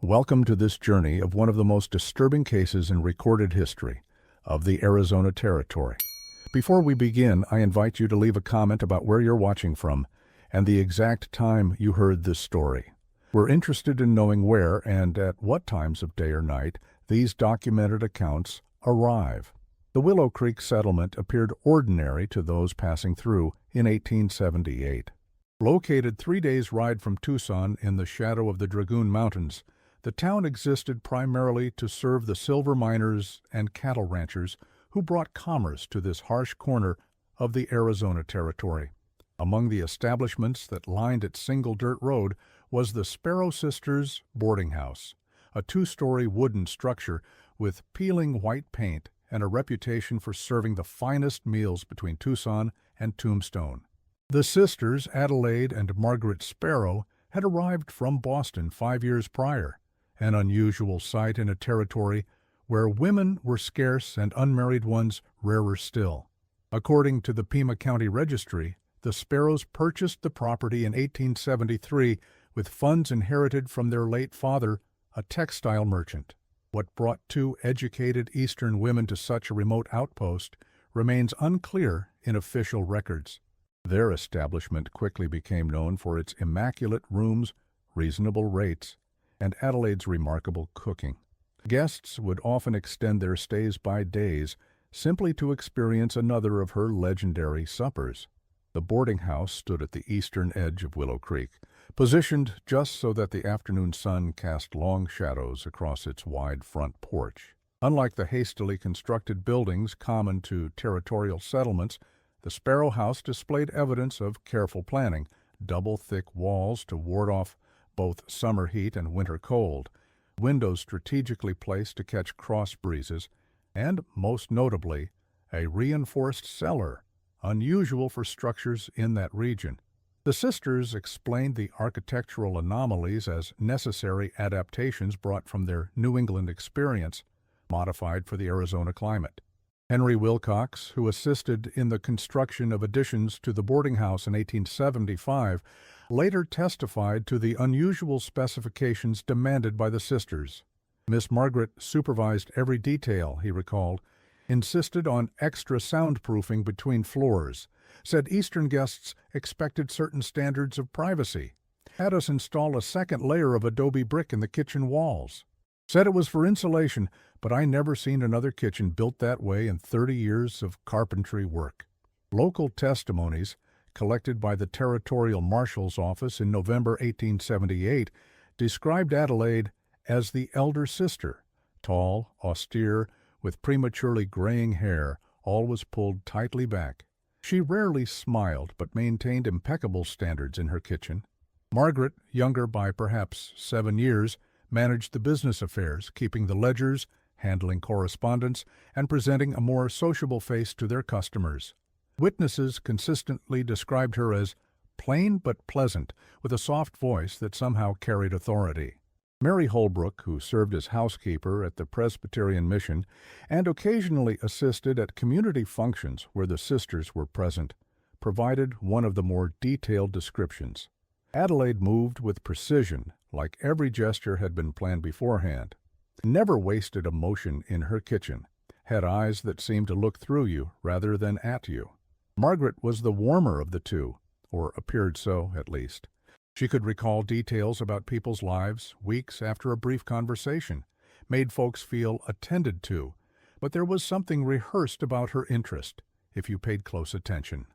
Welcome to this journey of one of the most disturbing cases in recorded history of the Arizona Territory. Before we begin, I invite you to leave a comment about where you're watching from and the exact time you heard this story. We're interested in knowing where and at what times of day or night these documented accounts arrive. The Willow Creek settlement appeared ordinary to those passing through in 1878. Located 3 days' ride from Tucson in the shadow of the Dragoon Mountains, the town existed primarily to serve the silver miners and cattle ranchers who brought commerce to this harsh corner of the Arizona Territory. Among the establishments that lined its single dirt road was the Sparrow Sisters boarding house, a 2-story wooden structure with peeling white paint and a reputation for serving the finest meals between Tucson and Tombstone. The sisters, Adelaide and Margaret Sparrow, had arrived from Boston 5 years prior, an unusual sight in a territory where women were scarce and unmarried ones rarer still. According to the Pima County Registry, the Sparrows purchased the property in 1873 with funds inherited from their late father, a textile merchant. What brought two educated Eastern women to such a remote outpost remains unclear in official records. Their establishment quickly became known for its immaculate rooms, reasonable rates, and Adelaide's remarkable cooking. Guests would often extend their stays by days simply to experience another of her legendary suppers. The boarding house stood at the eastern edge of Willow Creek, positioned just so that the afternoon sun cast long shadows across its wide front porch. Unlike the hastily constructed buildings common to territorial settlements, the Sparrow House displayed evidence of careful planning: double-thick walls to ward off both summer heat and winter cold, windows strategically placed to catch cross breezes, and, most notably, a reinforced cellar, unusual for structures in that region. The sisters explained the architectural anomalies as necessary adaptations brought from their New England experience, modified for the Arizona climate. Henry Wilcox, who assisted in the construction of additions to the boarding house in 1875, later testified to the unusual specifications demanded by the sisters. Miss Margaret supervised every detail, he recalled, insisted on extra soundproofing between floors, said Eastern guests expected certain standards of privacy, had us install a second layer of adobe brick in the kitchen walls, said it was for insulation, but I never seen another kitchen built that way in 30 years of carpentry work. Local testimonies, collected by the Territorial Marshal's Office in November 1878, described Adelaide as the elder sister, tall, austere, with prematurely graying hair, always pulled tightly back. She rarely smiled, but maintained impeccable standards in her kitchen. Margaret, younger by perhaps 7 years, managed the business affairs, keeping the ledgers, handling correspondence, and presenting a more sociable face to their customers. Witnesses consistently described her as plain but pleasant, with a soft voice that somehow carried authority. Mary Holbrook, who served as housekeeper at the Presbyterian Mission and occasionally assisted at community functions where the sisters were present, provided one of the more detailed descriptions. Adelaide moved with precision, like every gesture had been planned beforehand. Never wasted a motion in her kitchen, had eyes that seemed to look through you rather than at you. Margaret was the warmer of the two, or appeared so, at least. She could recall details about people's lives weeks after a brief conversation, made folks feel attended to, but there was something rehearsed about her interest, if you paid close attention.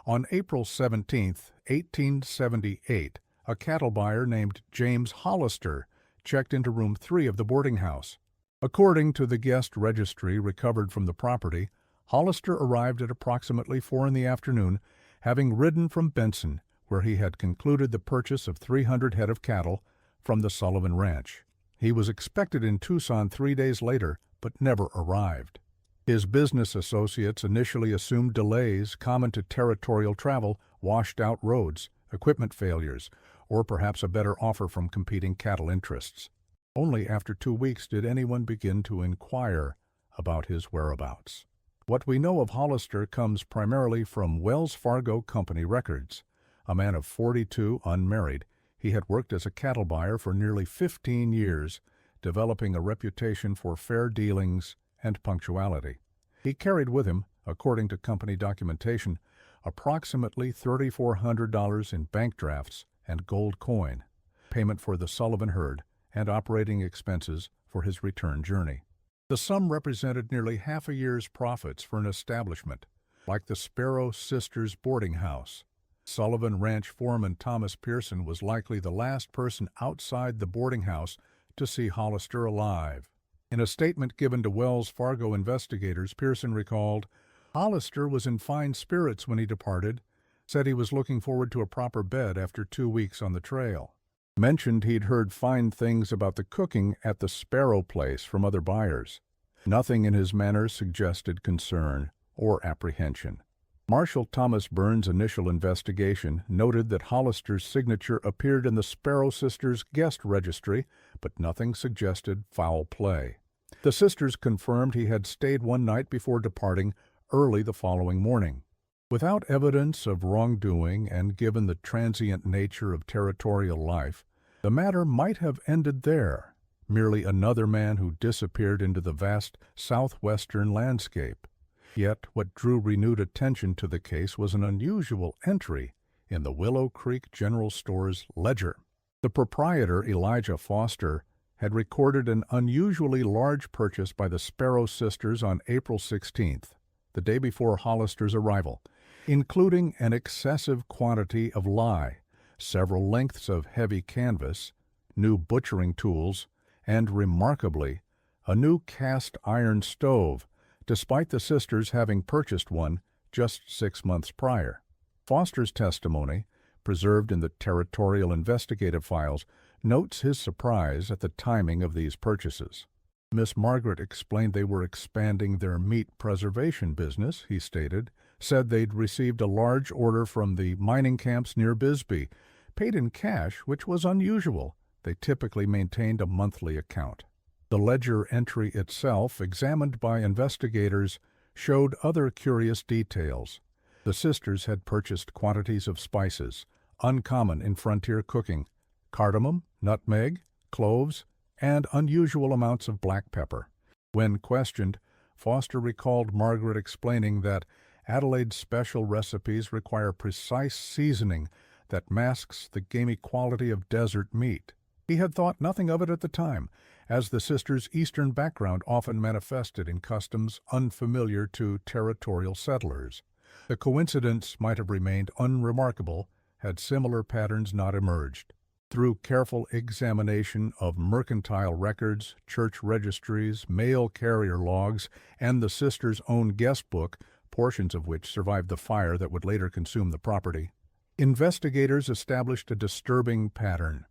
On April 17, 1878, a cattle buyer named James Hollister checked into room 3 of the boarding house. According to the guest registry recovered from the property, Hollister arrived at approximately 4 in the afternoon, having ridden from Benson, where he had concluded the purchase of 300 head of cattle from the Sullivan Ranch. He was expected in Tucson 3 days later, but never arrived. His business associates initially assumed delays common to territorial travel, washed-out roads, equipment failures, or perhaps a better offer from competing cattle interests. Only after 2 weeks did anyone begin to inquire about his whereabouts. What we know of Hollister comes primarily from Wells Fargo Company records. A man of 42, unmarried, He had worked as a cattle buyer for nearly 15 years, developing a reputation for fair dealings and punctuality. He carried with him, according to company documentation, approximately $3,400 in bank drafts and gold coin, payment for the Sullivan herd, and operating expenses for his return journey. The sum represented nearly half a year's profits for an establishment like the Sparrow Sisters boarding house. Sullivan Ranch foreman Thomas Pearson was likely the last person outside the boarding house to see Hollister alive. In a statement given to Wells Fargo investigators, Pearson recalled, "Hollister was in fine spirits when he departed, said he was looking forward to a proper bed after 2 weeks on the trail. Mentioned he'd heard fine things about the cooking at the Sparrow place from other buyers. Nothing in his manner suggested concern or apprehension." Marshal Thomas Burns' initial investigation noted that Hollister's signature appeared in the Sparrow Sisters guest registry, but nothing suggested foul play. The sisters confirmed he had stayed one night before departing early the following morning. Without evidence of wrongdoing and given the transient nature of territorial life, the matter might have ended there, merely another man who disappeared into the vast southwestern landscape. Yet what drew renewed attention to the case was an unusual entry in the Willow Creek General Store's ledger. The proprietor, Elijah Foster, had recorded an unusually large purchase by the Sparrow Sisters on April 16th, the day before Hollister's arrival, including an excessive quantity of lye, several lengths of heavy canvas, new butchering tools, and, remarkably, a new cast-iron stove, despite the sisters having purchased one just 6 months prior. Foster's testimony, preserved in the territorial investigative files, notes his surprise at the timing of these purchases. Miss Margaret explained they were expanding their meat preservation business, he stated, said they'd received a large order from the mining camps near Bisbee, paid in cash, which was unusual. They typically maintained a monthly account. The ledger entry itself, examined by investigators, showed other curious details. The sisters had purchased quantities of spices, uncommon in frontier cooking, cardamom, nutmeg, cloves, and unusual amounts of black pepper. When questioned, Foster recalled Margaret explaining that Adelaide's special recipes require precise seasoning that masks the gamey quality of desert meat. He had thought nothing of it at the time, as the sisters' Eastern background often manifested in customs unfamiliar to territorial settlers. The coincidence might have remained unremarkable had similar patterns not emerged. Through careful examination of mercantile records, church registries, mail carrier logs, and the sisters' own guest book, portions of which survived the fire that would later consume the property, investigators established a disturbing pattern.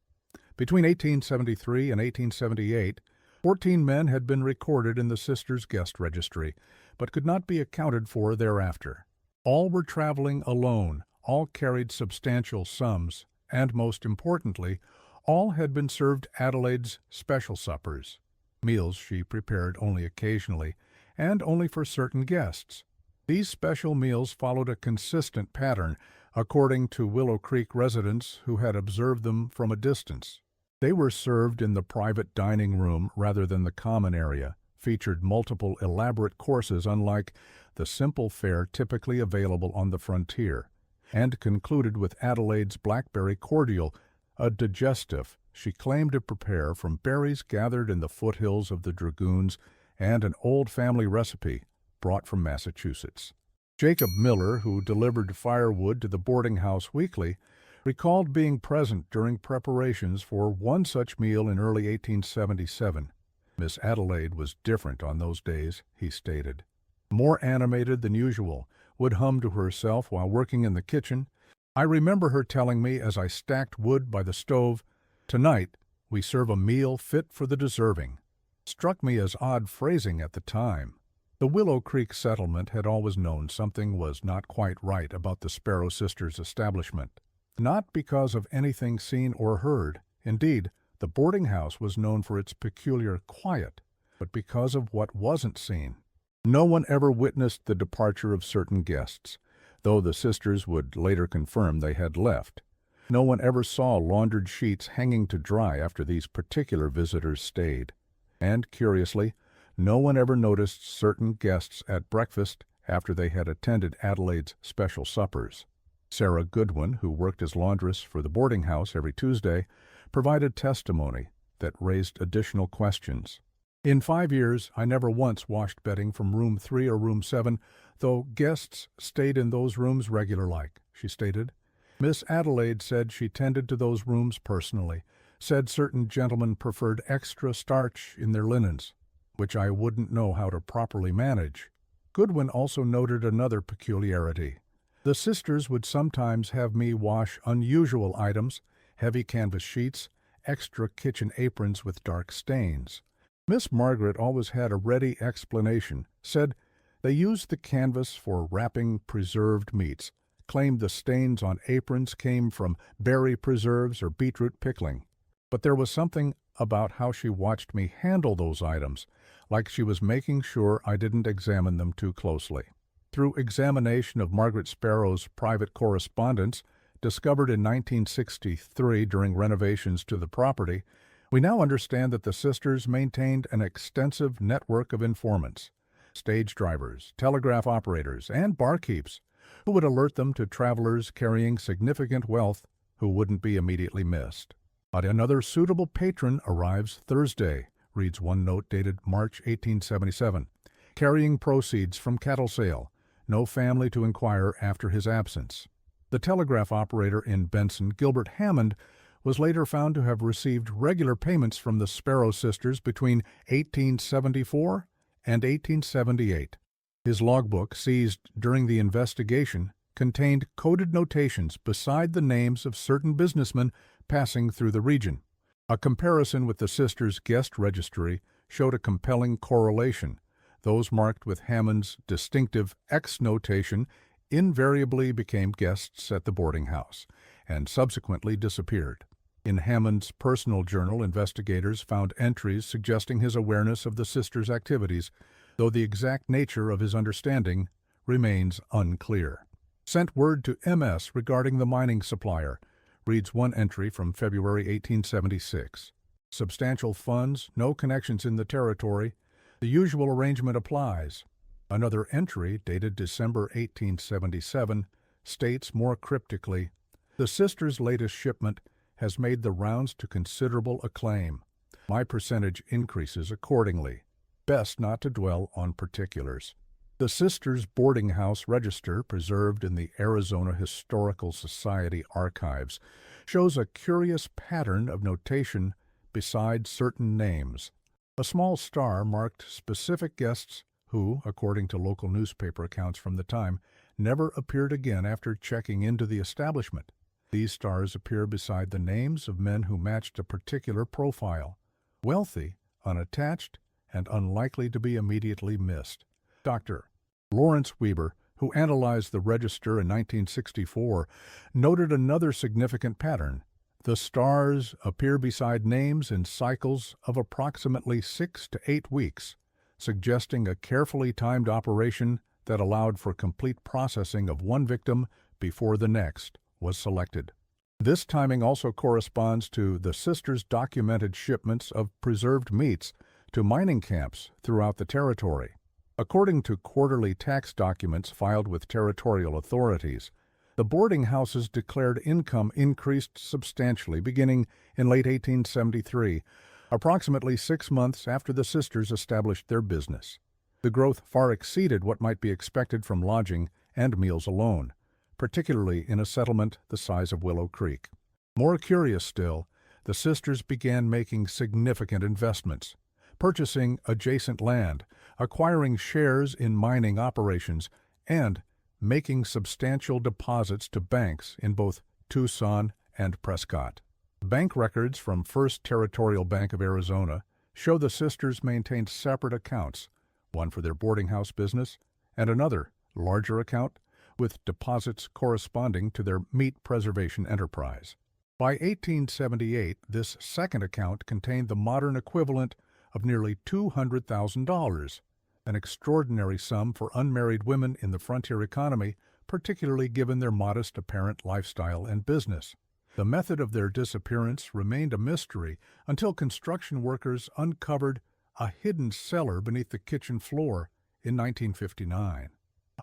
Between 1873 and 1878, 14 men had been recorded in the sisters' guest registry, but could not be accounted for thereafter. All were traveling alone, all carried substantial sums, and most importantly, all had been served Adelaide's special suppers, meals she prepared only occasionally, and only for certain guests. These special meals followed a consistent pattern, according to Willow Creek residents who had observed them from a distance. They were served in the private dining room rather than the common area, featured multiple elaborate courses unlike the simple fare typically available on the frontier, and concluded with Adelaide's blackberry cordial, a digestive she claimed to prepare from berries gathered in the foothills of the Dragoons, and an old family recipe brought from Massachusetts. Jacob Miller, who delivered firewood to the boarding house weekly, recalled being present during preparations for one such meal in early 1877. Miss Adelaide was different on those days, he stated. More animated than usual, would hum to herself while working in the kitchen. I remember her telling me as I stacked wood by the stove, "Tonight we serve a meal fit for the deserving." Struck me as odd phrasing at the time. The Willow Creek settlement had always known something was not quite right about the Sparrow Sisters' establishment. Not because of anything seen or heard. Indeed, the boarding house was known for its peculiar quiet, but because of what wasn't seen. No one ever witnessed the departure of certain guests, though the sisters would later confirm they had left. No one ever saw laundered sheets hanging to dry after these particular visitors stayed. And, curiously, no one ever noticed certain guests at breakfast after they had attended Adelaide's special suppers. Sarah Goodwin, who worked as laundress for the boarding house every Tuesday, provided testimony that raised additional questions. In 5 years, I never once washed bedding from room 3 or room 7, though guests stayed in those rooms regular-like, she stated. Miss Adelaide said she tended to those rooms personally, said certain gentlemen preferred extra starch in their linens, which I wouldn't know how to properly manage. Goodwin also noted another peculiarity. The sisters would sometimes have me wash unusual items, heavy canvas sheets, extra kitchen aprons with dark stains. Miss Margaret always had a ready explanation, said they used the canvas for wrapping preserved meats, claimed the stains on aprons came from berry preserves or beetroot pickling. But there was something about how she watched me handle those items, like she was making sure I didn't examine them too closely. Through examination of Margaret Sparrow's private correspondence, discovered in 1963 during renovations to the property, we now understand that the sisters maintained an extensive network of informants, stage drivers, telegraph operators, and barkeeps, who would alert them to travelers carrying significant wealth who wouldn't be immediately missed. But another suitable patron arrives Thursday, reads one note dated March 1877, carrying proceeds from cattle sale, no family to inquire after his absence. The telegraph operator in Benson, Gilbert Hammond, was later found to have received regular payments from the Sparrow sisters between 1874 and 1878. His logbook, seized during the investigation, contained coded notations beside the names of certain businessmen passing through the region. A comparison with the sisters' guest registry showed a compelling correlation. Those marked with Hammond's distinctive X notation invariably became guests at the boarding house, and subsequently disappeared. In Hammond's personal journal, investigators found entries suggesting his awareness of the sisters' activities, though the exact nature of his understanding remains unclear. Sent word to MS regarding the mining supplier, reads one entry from February 1876. Substantial funds, no connections in the territory. The usual arrangement applies. Another entry, dated December 1877, states more cryptically, the sisters' latest shipment has made the rounds to considerable acclaim. My percentage increases accordingly. Best not to dwell on particulars. The sisters' boarding house register, preserved in the Arizona Historical Society archives, shows a curious pattern of notation beside certain names. A small star marked specific guests who, according to local newspaper accounts from the time, never appeared again after checking into the establishment. These stars appear beside the names of men who matched a particular profile: wealthy, unattached, and unlikely to be immediately missed. Dr. Lawrence Weber, who analyzed the register in 1964, noted another significant pattern. The stars appear beside names in cycles of approximately 6 to 8 weeks, suggesting a carefully timed operation that allowed for complete processing of one victim before the next was selected. This timing also corresponds to the sisters' documented shipments of preserved meats to mining camps throughout the territory. According to quarterly tax documents filed with territorial authorities, the boarding house's declared income increased substantially beginning in late 1873, approximately 6 months after the sisters established their business. The growth far exceeded what might be expected from lodging and meals alone, particularly in a settlement the size of Willow Creek. More curious still, the sisters began making significant investments, purchasing adjacent land, acquiring shares in mining operations, and making substantial deposits to banks in both Tucson and Prescott. Bank records from First Territorial Bank of Arizona show the sisters maintained separate accounts, one for their boarding house business and another, larger account, with deposits corresponding to their meat preservation enterprise. By 1878, this second account contained the modern equivalent of nearly $200,000, an extraordinary sum for unmarried women in the frontier economy, particularly given their modest apparent lifestyle and business. The method of their disappearance remained a mystery until construction workers uncovered a hidden cellar beneath the kitchen floor in 1959.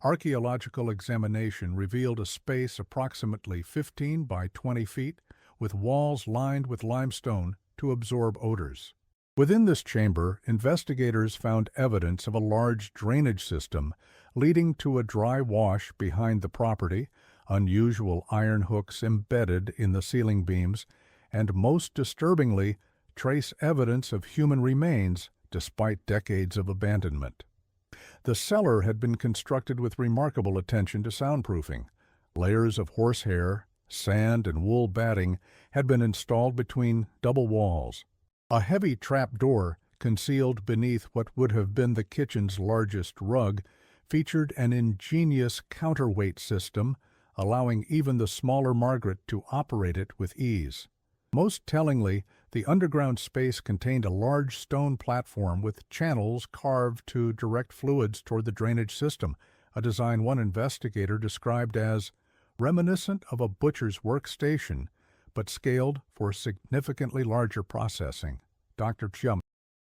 Archaeological examination revealed a space approximately 15 by 20 feet with walls lined with limestone to absorb odors. Within this chamber, investigators found evidence of a large drainage system leading to a dry wash behind the property, unusual iron hooks embedded in the ceiling beams, and most disturbingly, trace evidence of human remains despite decades of abandonment. The cellar had been constructed with remarkable attention to soundproofing. Layers of horsehair, sand, and wool batting had been installed between double walls. A heavy trap door, concealed beneath what would have been the kitchen's largest rug, featured an ingenious counterweight system, allowing even the smaller Margaret to operate it with ease. Most tellingly, the underground space contained a large stone platform with channels carved to direct fluids toward the drainage system, a design one investigator described as reminiscent of a butcher's workstation, but scaled for significantly larger processing. Dr. Chum.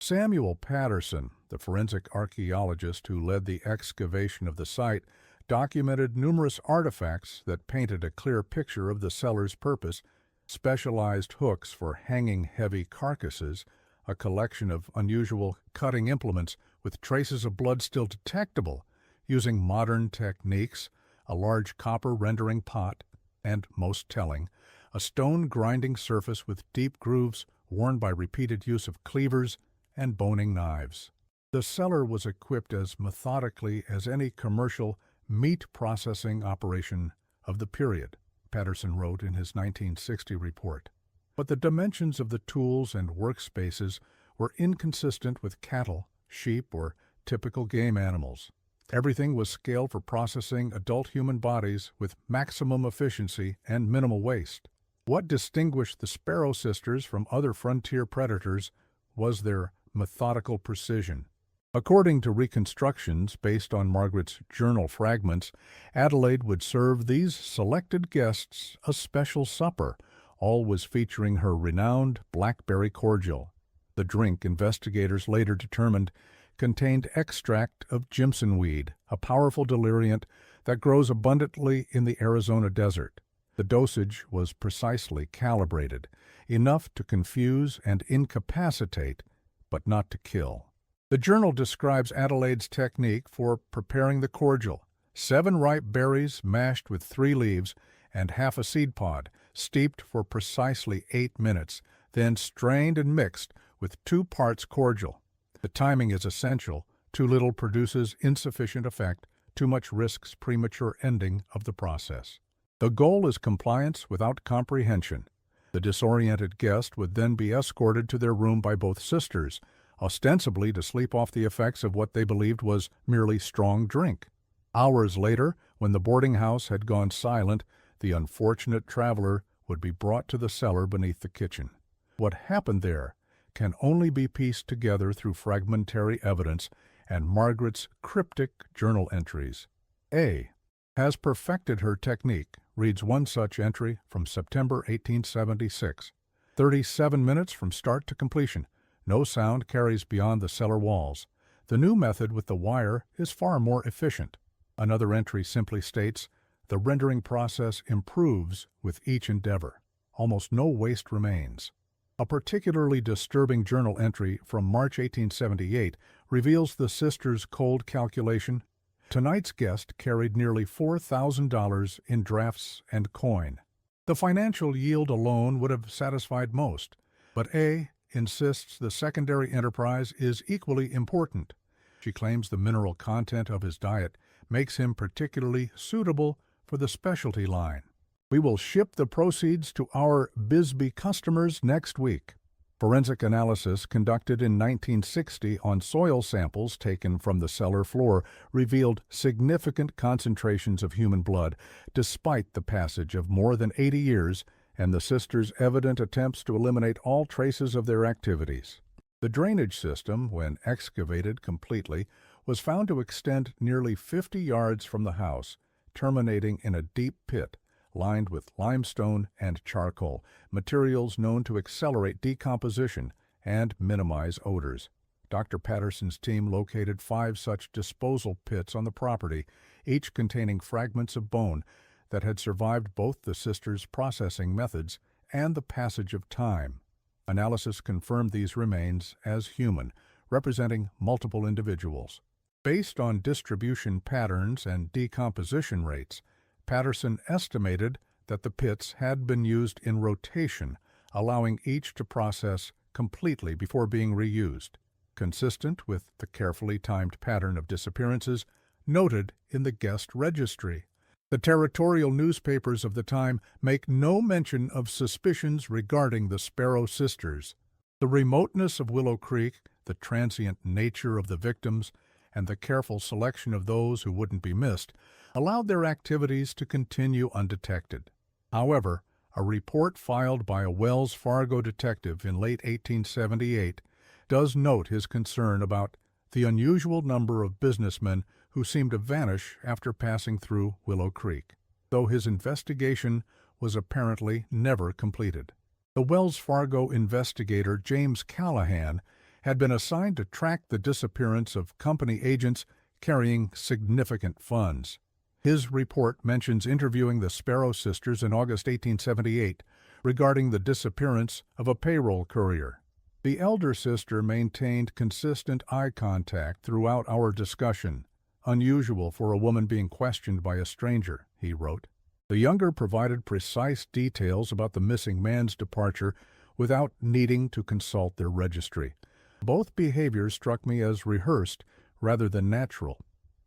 Samuel Patterson, the forensic archaeologist who led the excavation of the site, documented numerous artifacts that painted a clear picture of the cellar's purpose: specialized hooks for hanging heavy carcasses, a collection of unusual cutting implements with traces of blood still detectable, using modern techniques, a large copper rendering pot, and, most telling, a stone grinding surface with deep grooves worn by repeated use of cleavers and boning knives. The cellar was equipped as methodically as any commercial meat processing operation of the period, Patterson wrote in his 1960 report. But the dimensions of the tools and workspaces were inconsistent with cattle, sheep, or typical game animals. Everything was scaled for processing adult human bodies with maximum efficiency and minimal waste. What distinguished the Sparrow sisters from other frontier predators was their methodical precision. According to reconstructions based on Margaret's journal fragments, Adelaide would serve these selected guests a special supper, always featuring her renowned blackberry cordial. The drink, investigators later determined, contained extract of Jimson weed, a powerful deliriant that grows abundantly in the Arizona desert. The dosage was precisely calibrated, enough to confuse and incapacitate, but not to kill. The journal describes Adelaide's technique for preparing the cordial: 7 ripe berries mashed with 3 leaves and half a seed pod, steeped for precisely 8 minutes, then strained and mixed with 2 parts cordial. The timing is essential. Too little produces insufficient effect. Too much risks premature ending of the process. The goal is compliance without comprehension. The disoriented guest would then be escorted to their room by both sisters, ostensibly to sleep off the effects of what they believed was merely strong drink. Hours later, when the boarding house had gone silent, the unfortunate traveler would be brought to the cellar beneath the kitchen. What happened there can only be pieced together through fragmentary evidence and Margaret's cryptic journal entries. A. has perfected her technique, reads one such entry from September 1876. 37 minutes from start to completion. No sound carries beyond the cellar walls. The new method with the wire is far more efficient. Another entry simply states, the rendering process improves with each endeavor. Almost no waste remains. A particularly disturbing journal entry from March 1878 reveals the sisters' cold calculation. Tonight's guest carried nearly $4,000 in drafts and coin. The financial yield alone would have satisfied most, but A insists the secondary enterprise is equally important. She claims the mineral content of his diet makes him particularly suitable for the specialty line. We will ship the proceeds to our Bisbee customers next week. Forensic analysis conducted in 1960 on soil samples taken from the cellar floor revealed significant concentrations of human blood, despite the passage of more than 80 years and the sisters' evident attempts to eliminate all traces of their activities. The drainage system, when excavated completely, was found to extend nearly 50 yards from the house, terminating in a deep pit, lined with limestone and charcoal, materials known to accelerate decomposition and minimize odors. Dr. Patterson's team located 5 such disposal pits on the property, each containing fragments of bone that had survived both the sisters' processing methods and the passage of time. Analysis confirmed these remains as human, representing multiple individuals. Based on distribution patterns and decomposition rates, Patterson estimated that the pits had been used in rotation, allowing each to process completely before being reused, consistent with the carefully timed pattern of disappearances noted in the guest registry. The territorial newspapers of the time make no mention of suspicions regarding the Sparrow sisters. The remoteness of Willow Creek, the transient nature of the victims, and the careful selection of those who wouldn't be missed allowed their activities to continue undetected. However, a report filed by a Wells Fargo detective in late 1878 does note his concern about the unusual number of businessmen who seemed to vanish after passing through Willow Creek, though his investigation was apparently never completed. The Wells Fargo investigator James Callahan had been assigned to track the disappearance of company agents carrying significant funds. His report mentions interviewing the Sparrow sisters in August 1878 regarding the disappearance of a payroll courier. The elder sister maintained consistent eye contact throughout our discussion, unusual for a woman being questioned by a stranger, he wrote. The younger provided precise details about the missing man's departure without needing to consult their registry. Both behaviors struck me as rehearsed rather than natural.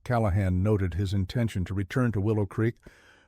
Callahan noted his intention to return to Willow Creek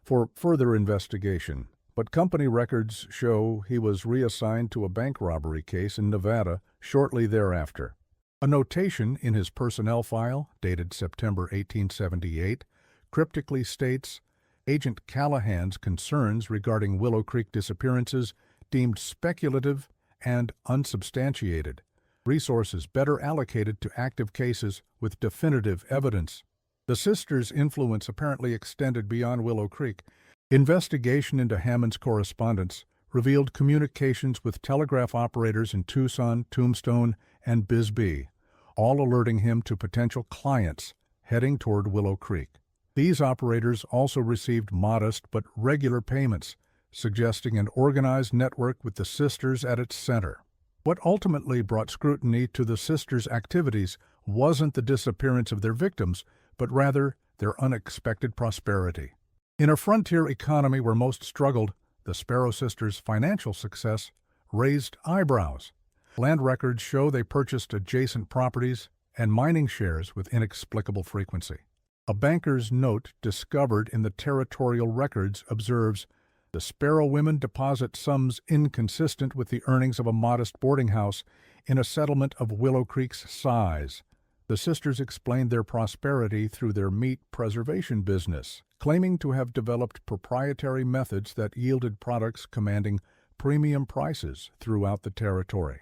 for further investigation, but company records show he was reassigned to a bank robbery case in Nevada shortly thereafter. A notation in his personnel file, dated September 1878, cryptically states, Agent Callahan's concerns regarding Willow Creek disappearances deemed speculative and unsubstantiated. Resources better allocated to active cases with definitive evidence. The sisters' influence apparently extended beyond Willow Creek. Investigation into Hammond's correspondence revealed communications with telegraph operators in Tucson, Tombstone, and Bisbee, all alerting him to potential clients heading toward Willow Creek. These operators also received modest but regular payments, suggesting an organized network with the sisters at its center. What ultimately brought scrutiny to the sisters' activities wasn't the disappearance of their victims, but rather their unexpected prosperity. In a frontier economy where most struggled, the Sparrow sisters' financial success raised eyebrows. Land records show they purchased adjacent properties and mining shares with inexplicable frequency. A banker's note discovered in the territorial records observes, the Sparrow women deposit sums inconsistent with the earnings of a modest boarding house in a settlement of Willow Creek's size. The sisters explained their prosperity through their meat preservation business, claiming to have developed proprietary methods that yielded products commanding premium prices throughout the territory.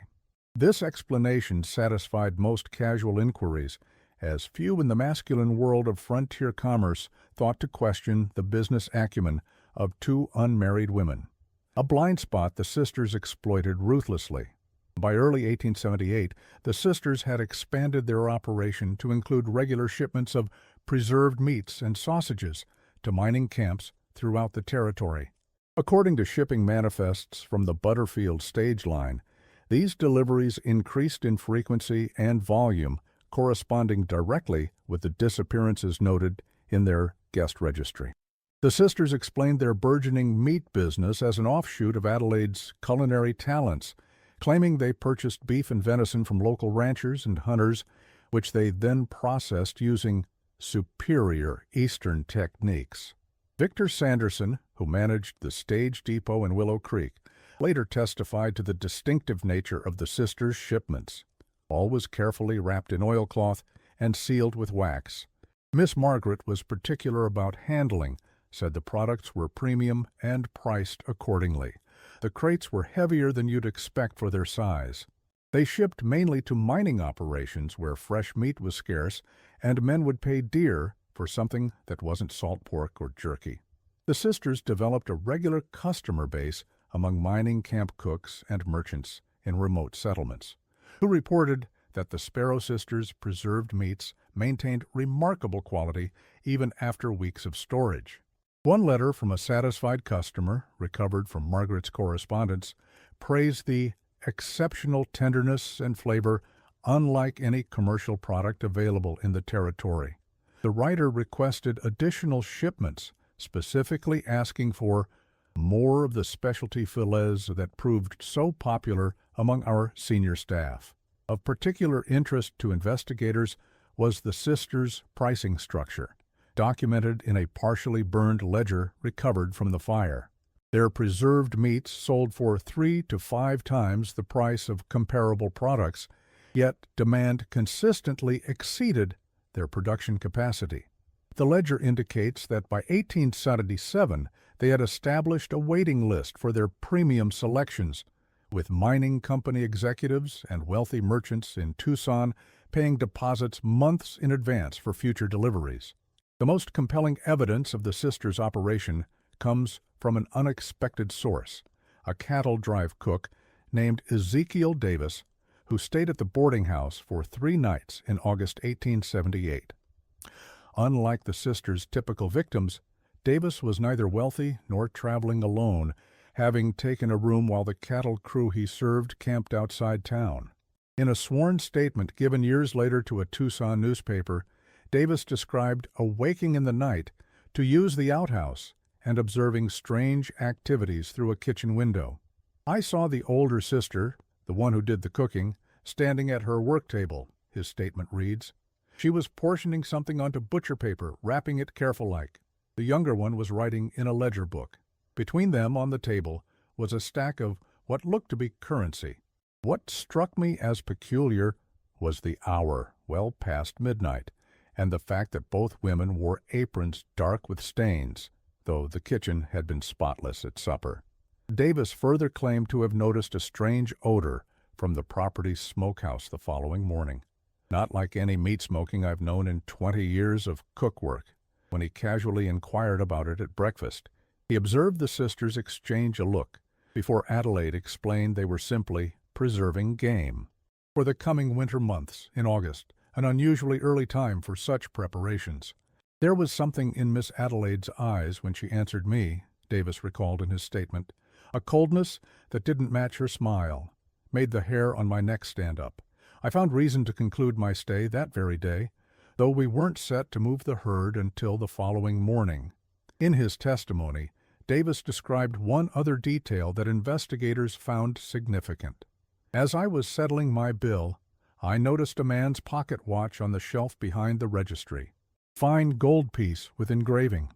This explanation satisfied most casual inquiries, as few in the masculine world of frontier commerce thought to question the business acumen of 2 unmarried women. A blind spot the sisters exploited ruthlessly. By early 1878, the sisters had expanded their operation to include regular shipments of preserved meats and sausages to mining camps throughout the territory. According to shipping manifests from the Butterfield stage line, these deliveries increased in frequency and volume, corresponding directly with the disappearances noted in their guest registry. The sisters explained their burgeoning meat business as an offshoot of Adelaide's culinary talents, claiming they purchased beef and venison from local ranchers and hunters, which they then processed using superior Eastern techniques. Victor Sanderson, who managed the stage depot in Willow Creek, later testified to the distinctive nature of the sisters' shipments. All was carefully wrapped in oilcloth and sealed with wax. Miss Margaret was particular about handling, said the products were premium and priced accordingly. The crates were heavier than you'd expect for their size. They shipped mainly to mining operations where fresh meat was scarce, and men would pay dear for something that wasn't salt pork or jerky. The The sisters developed a regular customer base among mining camp cooks and merchants in remote settlements, who reported that the Sparrow sisters' preserved meats maintained remarkable quality even after weeks of storage. One letter from a satisfied customer, recovered from Margaret's correspondence, praised the exceptional tenderness and flavor unlike any commercial product available in the territory. The writer requested additional shipments, specifically asking for more of the specialty fillets that proved so popular among our senior staff. Of particular interest to investigators was the sisters' pricing structure, documented in a partially burned ledger recovered from the fire. Their preserved meats sold for 3 to 5 times the price of comparable products, yet demand consistently exceeded their production capacity. The ledger indicates that by 1877 they had established a waiting list for their premium selections, with mining company executives and wealthy merchants in Tucson paying deposits months in advance for future deliveries. The most compelling evidence of the sisters' operation comes from an unexpected source, a cattle drive cook named Ezekiel Davis, who stayed at the boarding house for 3 nights in August 1878. Unlike the sisters' typical victims, Davis was neither wealthy nor traveling alone, having taken a room while the cattle crew he served camped outside town. In a sworn statement given years later to a Tucson newspaper, Davis described awaking in the night to use the outhouse and observing strange activities through a kitchen window. "I saw the older sister, the one who did the cooking, standing at her work table," his statement reads. "She was portioning something onto butcher paper, wrapping it careful-like. The younger one was writing in a ledger book. Between them on the table was a stack of what looked to be currency. What struck me as peculiar was the hour, well past midnight, and the fact that both women wore aprons dark with stains, though the kitchen had been spotless at supper." Davis further claimed to have noticed a strange odor from the property's smokehouse the following morning, not like any meat smoking I've known in 20 years of cook work. When he casually inquired about it at breakfast, he observed the sisters exchange a look before Adelaide explained they were simply preserving game. For the coming winter months, in August, an unusually early time for such preparations. "There was something in Miss Adelaide's eyes when she answered me," Davis recalled in his statement, "a coldness that didn't match her smile, made the hair on my neck stand up. I found reason to conclude my stay that very day, though we weren't set to move the herd until the following morning." In his testimony, Davis described one other detail that investigators found significant. "As I was settling my bill, I noticed a man's pocket watch on the shelf behind the registry. Fine gold piece with engraving.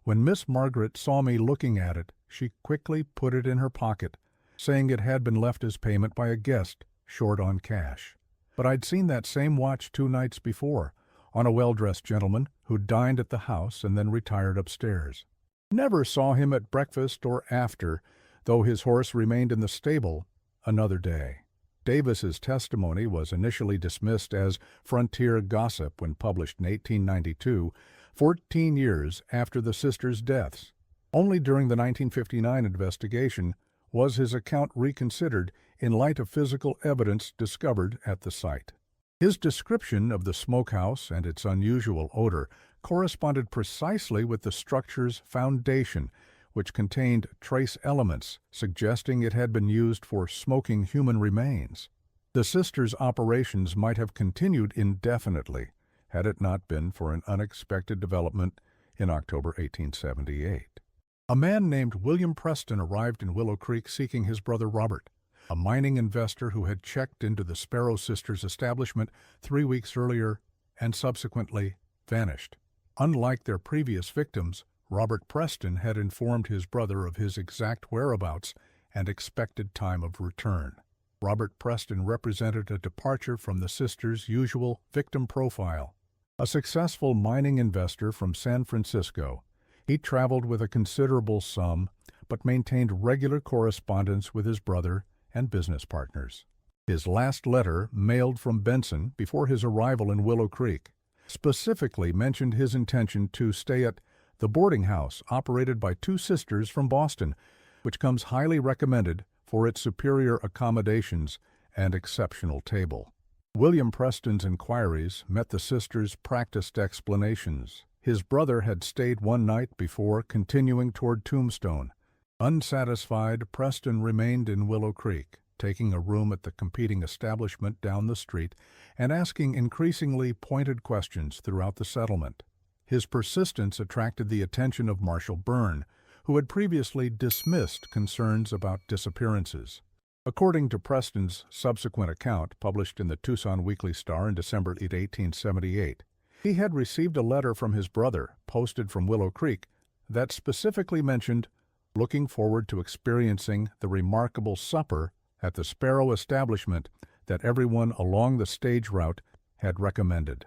When Miss Margaret saw me looking at it, she quickly put it in her pocket, saying it had been left as payment by a guest short on cash. But I'd seen that same watch 2 nights before, on a well-dressed gentleman who dined at the house and then retired upstairs. Never saw him at breakfast or after, though his horse remained in the stable another day." Davis's testimony was initially dismissed as frontier gossip when published in 1892, 14 years after the sisters' deaths. Only during the 1959 investigation was his account reconsidered in light of physical evidence discovered at the site. His description of the smokehouse and its unusual odor corresponded precisely with the structure's foundation, which contained trace elements suggesting it had been used for smoking human remains. The sisters' operations might have continued indefinitely had it not been for an unexpected development in October 1878. A man named William Preston arrived in Willow Creek seeking his brother Robert, a mining investor who had checked into the Sparrow sisters' establishment 3 weeks earlier and subsequently vanished. Unlike their previous victims, Robert Preston had informed his brother of his exact whereabouts and expected time of return. Robert Preston represented a departure from the sisters' usual victim profile. A successful mining investor from San Francisco, he traveled with a considerable sum but maintained regular correspondence with his brother and business partners. His last letter, mailed from Benson before his arrival in Willow Creek, specifically mentioned his intention to stay at the boarding house operated by two sisters from Boston, which comes highly recommended for its superior accommodations and exceptional table. William Preston's inquiries met the sisters' practiced explanations. His brother had stayed one night before continuing toward Tombstone. Unsatisfied, Preston remained in Willow Creek, taking a room at the competing establishment down the street and asking increasingly pointed questions throughout the settlement. His persistence attracted the attention of Marshal Byrne, who had previously dismissed concerns about disappearances. According to Preston's subsequent account, published in the Tucson Weekly Star in December 1878, he had received a letter from his brother, posted from Willow Creek, that specifically mentioned looking forward to experiencing the remarkable supper at the Sparrow establishment that everyone along the stage route had recommended.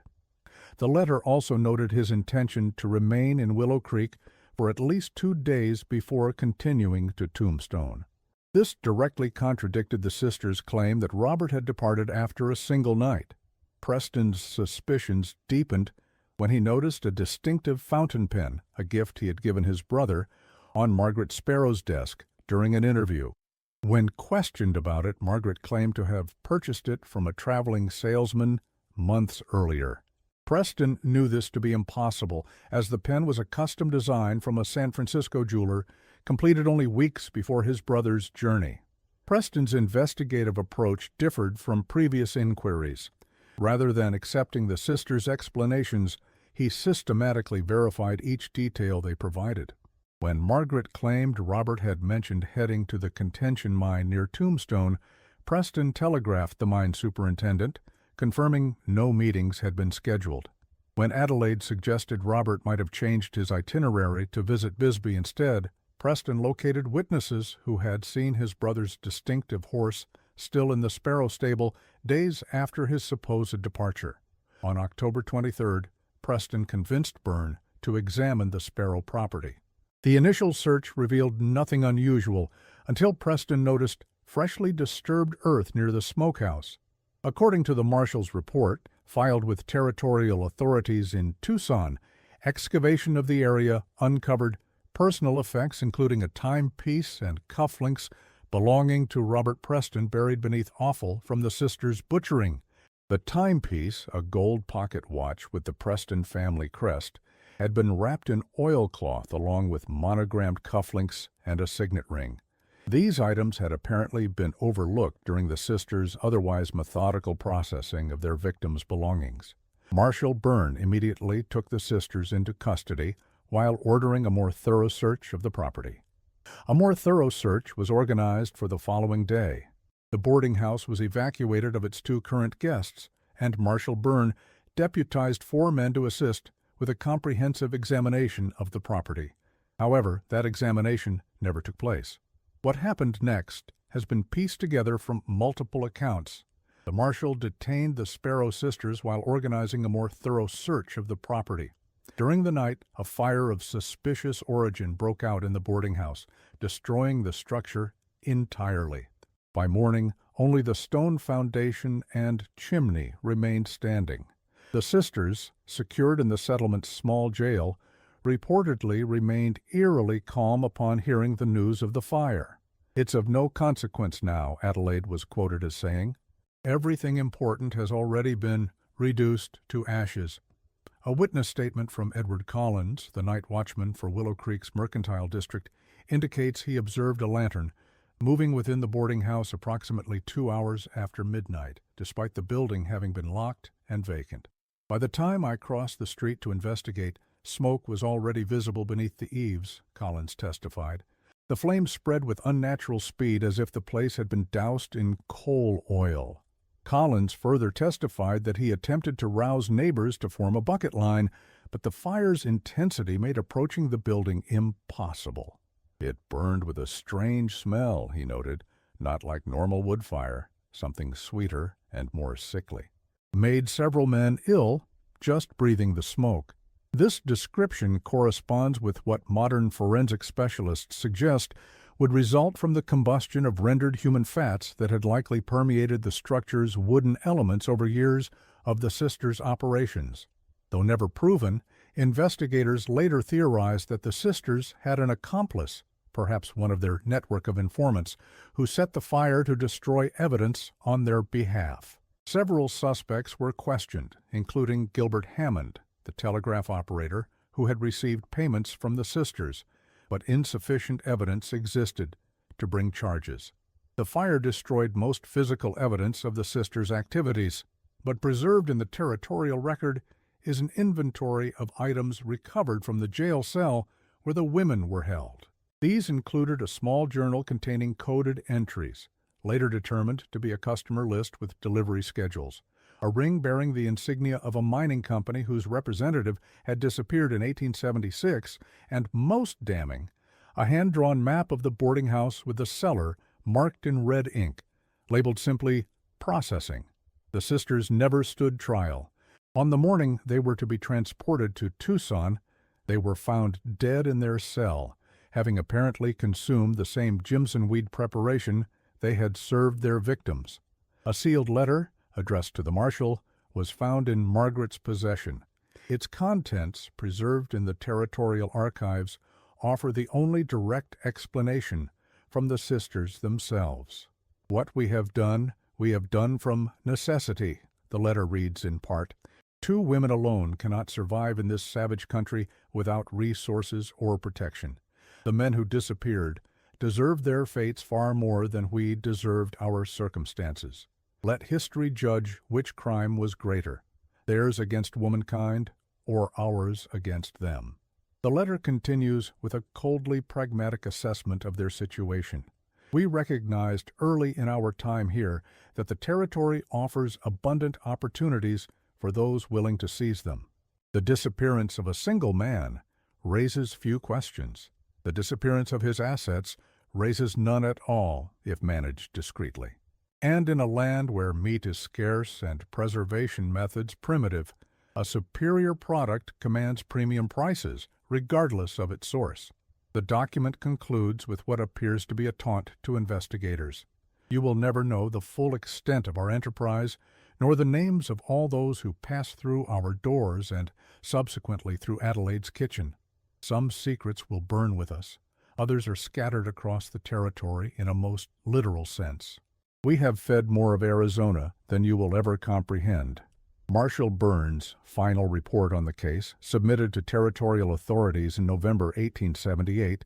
The letter also noted his intention to remain in Willow Creek for at least 2 days before continuing to Tombstone. This directly contradicted the sisters' claim that Robert had departed after a single night. Preston's suspicions deepened when he noticed a distinctive fountain pen, a gift he had given his brother, on Margaret Sparrow's desk during an interview. When questioned about it, Margaret claimed to have purchased it from a traveling salesman months earlier. Preston knew this to be impossible, as the pen was a custom design from a San Francisco jeweler, completed only weeks before his brother's journey. Preston's investigative approach differed from previous inquiries. Rather than accepting the sisters' explanations, he systematically verified each detail they provided. When Margaret claimed Robert had mentioned heading to the contention mine near Tombstone, Preston telegraphed the mine superintendent, confirming no meetings had been scheduled. When Adelaide suggested Robert might have changed his itinerary to visit Bisbee instead, Preston located witnesses who had seen his brother's distinctive horse still in the Sparrow stable days after his supposed departure. On October 23rd, Preston convinced Byrne to examine the Sparrow property. The initial search revealed nothing unusual until Preston noticed freshly disturbed earth near the smokehouse. According to the marshal's report, filed with territorial authorities in Tucson, excavation of the area uncovered personal effects including a timepiece and cufflinks belonging to Robert Preston buried beneath offal from the sisters' butchering. The timepiece, a gold pocket watch with the Preston family crest, had been wrapped in oilcloth along with monogrammed cufflinks and a signet ring. These items had apparently been overlooked during the sisters' otherwise methodical processing of their victims' belongings. Marshal Byrne immediately took the sisters into custody while ordering a more thorough search of the property. A more thorough search was organized for the following day. The boarding house was evacuated of its 2 current guests, and Marshal Byrne deputized 4 men to assist with a comprehensive examination of the property. However, that examination never took place. What happened next has been pieced together from multiple accounts. The marshal detained the Sparrow sisters while organizing a more thorough search of the property. During the night, a fire of suspicious origin broke out in the boarding house, destroying the structure entirely. By morning, only the stone foundation and chimney remained standing. The sisters, secured in the settlement's small jail, reportedly remained eerily calm upon hearing the news of the fire. "It's of no consequence now," Adelaide was quoted as saying. "Everything important has already been reduced to ashes." A witness statement from Edward Collins, the night watchman for Willow Creek's Mercantile District, indicates he observed a lantern moving within the boarding house approximately 2 hours after midnight, despite the building having been locked and vacant. "By the time I crossed the street to investigate, smoke was already visible beneath the eaves," Collins testified. "The flames spread with unnatural speed as if the place had been doused in coal oil." Collins further testified that he attempted to rouse neighbors to form a bucket line, but the fire's intensity made approaching the building impossible. "It burned with a strange smell," he noted, "not like normal wood fire, something sweeter and more sickly. Made several men ill just breathing the smoke." This description corresponds with what modern forensic specialists suggest would result from the combustion of rendered human fats that had likely permeated the structure's wooden elements over years of the sisters' operations. Though never proven, Investigators later theorized that the sisters had an accomplice, perhaps one of their network of informants, who set the fire to destroy evidence on their behalf. Several suspects were questioned, including Gilbert Hammond, the telegraph operator, who had received payments from the sisters, but insufficient evidence existed to bring charges. The fire destroyed most physical evidence of the sisters' activities, but preserved in the territorial record is an inventory of items recovered from the jail cell where the women were held. These included a small journal containing coded entries, later determined to be a customer list with delivery schedules, a ring bearing the insignia of a mining company whose representative had disappeared in 1876, and, most damning, a hand-drawn map of the boarding house with the cellar marked in red ink, labeled simply "Processing." The sisters never stood trial. On the morning they were to be transported to Tucson, they were found dead in their cell, having apparently consumed the same Jimson weed preparation they had served their victims. A sealed letter, addressed to the marshal, was found in Margaret's possession. Its contents, preserved in the territorial archives, offer the only direct explanation from the sisters themselves. "What we have done from necessity," the letter reads in part. "Two women alone cannot survive in this savage country without resources or protection. The men who disappeared deserved their fates far more than we deserved our circumstances. Let history judge which crime was greater, theirs against womankind or ours against them." The letter continues with a coldly pragmatic assessment of their situation. "We recognized early in our time here that the territory offers abundant opportunities for those willing to seize them. The disappearance of a single man raises few questions. The disappearance of his assets raises none at all if managed discreetly. And in a land where meat is scarce and preservation methods primitive, a superior product commands premium prices, regardless of its source." The document concludes with what appears to be a taunt to investigators. "You will never know the full extent of our enterprise, nor the names of all those who passed through our doors and subsequently through Adelaide's kitchen. Some secrets will burn with us. Others are scattered across the territory in a most literal sense. We have fed more of Arizona than you will ever comprehend." Marshal Burns' final report on the case, submitted to territorial authorities in November 1878,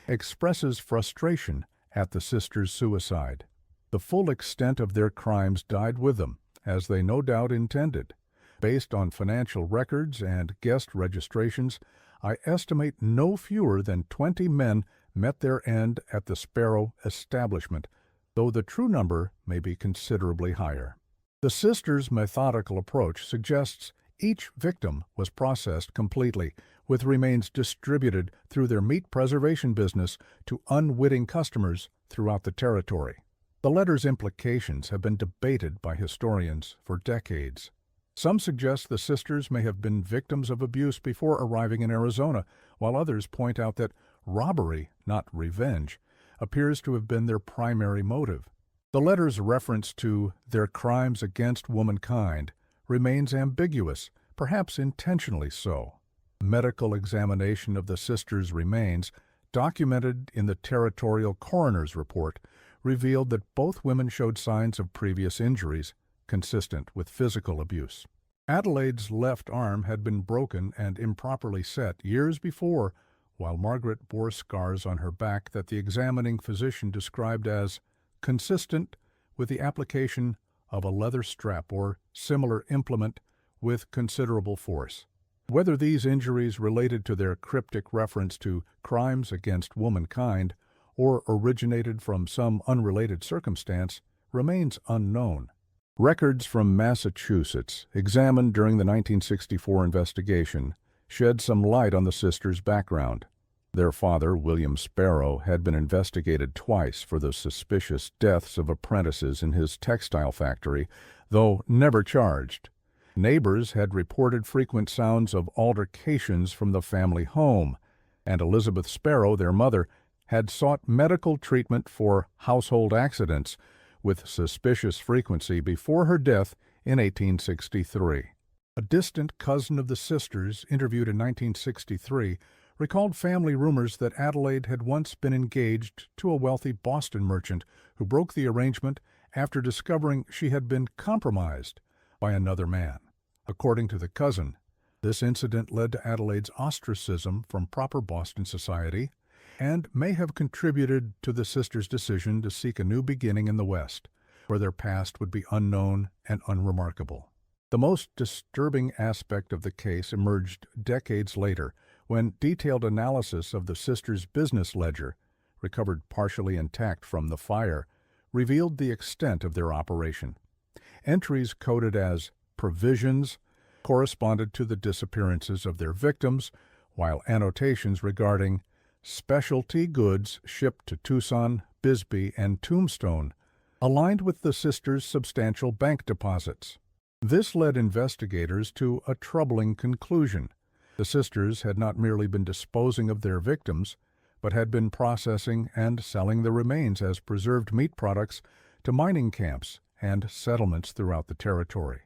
expresses frustration at the sisters' suicide. "The full extent of their crimes died with them, as they no doubt intended. Based on financial records and guest registrations, I estimate no fewer than 20 men met their end at the Sparrow establishment, though the true number may be considerably higher." The sisters' methodical approach suggests each victim was processed completely, with remains distributed through their meat preservation business to unwitting customers throughout the territory. The letter's implications have been debated by historians for decades. Some suggest the sisters may have been victims of abuse before arriving in Arizona, while others point out that robbery, not revenge, appears to have been their primary motive. The letter's reference to their crimes against womankind remains ambiguous, perhaps intentionally so. Medical examination of the sisters' remains, documented in the territorial coroner's report, revealed that both women showed signs of previous injuries, consistent with physical abuse. Adelaide's left arm had been broken and improperly set years before, while Margaret bore scars on her back that the examining physician described as consistent with the application of a leather strap or similar implement with considerable force. Whether these injuries related to their cryptic reference to crimes against womankind or originated from some unrelated circumstance remains unknown. Records from Massachusetts, examined during the 1964 investigation, shed some light on the sisters' background. Their father, William Sparrow, had been investigated twice for the suspicious deaths of apprentices in his textile factory, though never charged. Neighbors had reported frequent sounds of altercations from the family home, and Elizabeth Sparrow, their mother, had sought medical treatment for household accidents with suspicious frequency before her death in 1863. A distant cousin of the sisters, interviewed in 1963, recalled family rumors that Adelaide had once been engaged to a wealthy Boston merchant who broke the arrangement after discovering she had been compromised by another man. According to the cousin, this incident led to Adelaide's ostracism from proper Boston society and may have contributed to the sisters' decision to seek a new beginning in the West, where their past would be unknown and unremarkable. The most disturbing aspect of the case emerged decades later, when detailed analysis of the sisters' business ledger, recovered partially intact from the fire, revealed the extent of their operation. Entries coded as provisions corresponded to the disappearances of their victims, while annotations regarding specialty goods shipped to Tucson, Bisbee, and Tombstone aligned with the sisters' substantial bank deposits. This led investigators to a troubling conclusion. The sisters had not merely been disposing of their victims, but had been processing and selling the remains as preserved meat products to mining camps and settlements throughout the territory.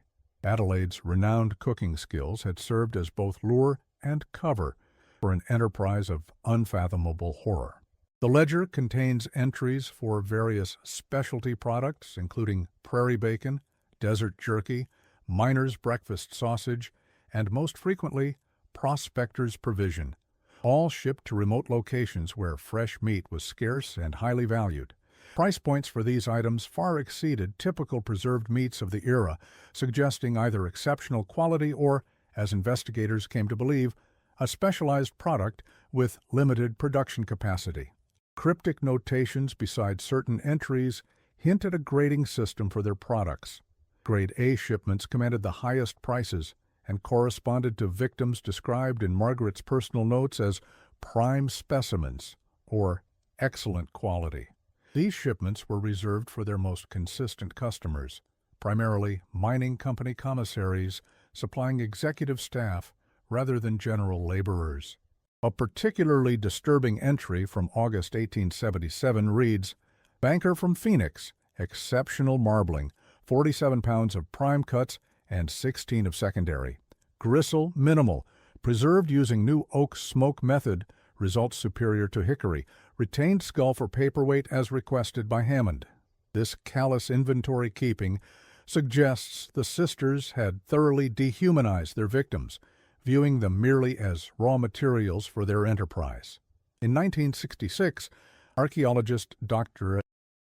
Adelaide's renowned cooking skills had served as both lure and cover for an enterprise of unfathomable horror. The ledger contains entries for various specialty products, including prairie bacon, desert jerky, miner's breakfast sausage, and most frequently, prospector's provision, all shipped to remote locations where fresh meat was scarce and highly valued. Price points for these items far exceeded typical preserved meats of the era, suggesting either exceptional quality or, as investigators came to believe, a specialized product with limited production capacity. Cryptic notations beside certain entries hint at a grading system for their products. Grade A shipments commanded the highest prices and corresponded to victims described in Margaret's personal notes as prime specimens or excellent quality. These shipments were reserved for their most consistent customers, primarily mining company commissaries supplying executive staff rather than general laborers. A particularly disturbing entry from August 1877 reads, "Banker from Phoenix, exceptional marbling, 47 pounds of prime cuts and 16 of secondary. Gristle minimal, preserved using new oak smoke method, results superior to hickory. Retained skull for paperweight as requested by Hammond." This callous inventory keeping suggests the sisters had thoroughly dehumanized their victims, viewing them merely as raw materials for their enterprise. In 1966, archaeologist Dr.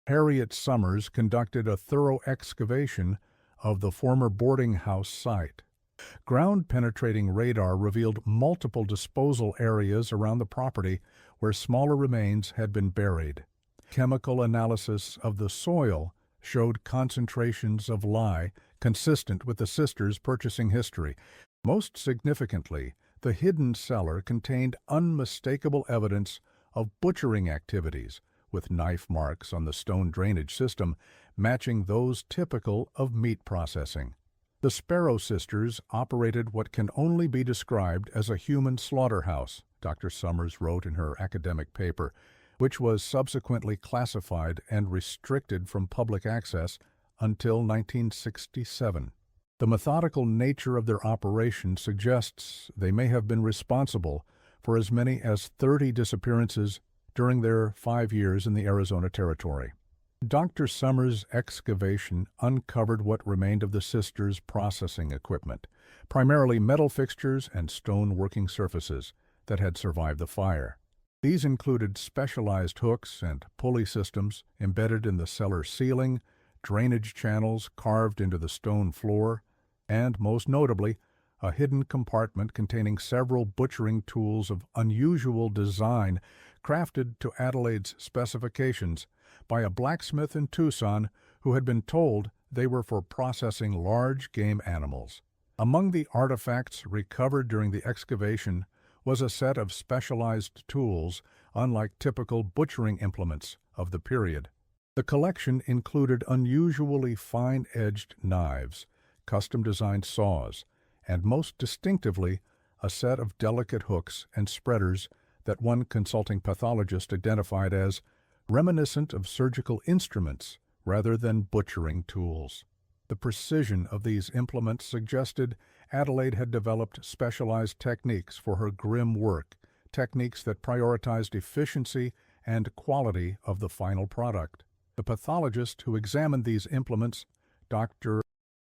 Harriet Summers conducted a thorough excavation of the former boarding house site. Ground-penetrating radar revealed multiple disposal areas around the property where smaller remains had been buried. Chemical analysis of the soil showed concentrations of lye consistent with the sisters' purchasing history. Most significantly, the hidden cellar contained unmistakable evidence of butchering activities, with knife marks on the stone drainage system matching those typical of meat processing. The Sparrow sisters operated what can only be described as a human slaughterhouse, Dr. Summers wrote in her academic paper, which was subsequently classified and restricted from public access until 1967. The methodical nature of their operation suggests they may have been responsible for as many as 30 disappearances during their 5 years in the Arizona Territory. Dr. Summers' excavation uncovered what remained of the sisters' processing equipment, primarily metal fixtures and stone working surfaces that had survived the fire. These included specialized hooks and pulley systems embedded in the cellar ceiling, drainage channels carved into the stone floor, and, most notably, a hidden compartment containing several butchering tools of unusual design crafted to Adelaide's specifications by a blacksmith in Tucson who had been told they were for processing large game animals. Among the artifacts recovered during the excavation was a set of specialized tools unlike typical butchering implements of the period. The collection included unusually fine-edged knives, custom-designed saws, and most distinctively, a set of delicate hooks and spreaders that one consulting pathologist identified as reminiscent of surgical instruments rather than butchering tools. The precision of these implements suggested Adelaide had developed specialized techniques for her grim work, techniques that prioritized efficiency and quality of the final product. The pathologist who examined these implements, Dr.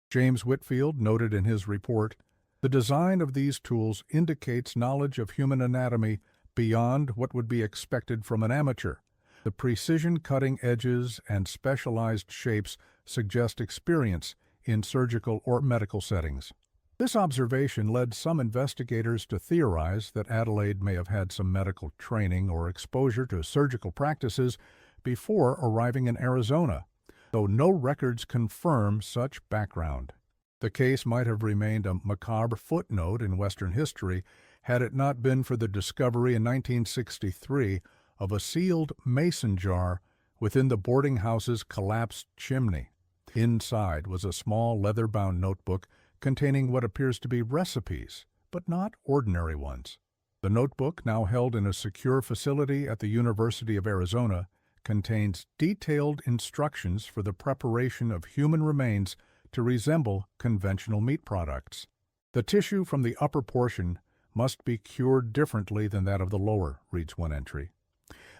James Whitfield, noted in his report, "The design of these tools indicates knowledge of human anatomy beyond what would be expected from an amateur. The precision cutting edges and specialized shapes suggest experience in surgical or medical settings." This observation led some investigators to theorize that Adelaide may have had some medical training or exposure to surgical practices before arriving in Arizona, though no records confirm such background. The case might have remained a macabre footnote in Western history had it not been for the discovery in 1963 of a sealed mason jar within the boarding house's collapsed chimney. Inside was a small leather-bound notebook containing what appears to be recipes, but not ordinary ones. The notebook, now held in a secure facility at the University of Arizona, contains detailed instructions for the preparation of human remains to resemble conventional meat products. "The tissue from the upper portion must be cured differently than that of the lower," reads one entry.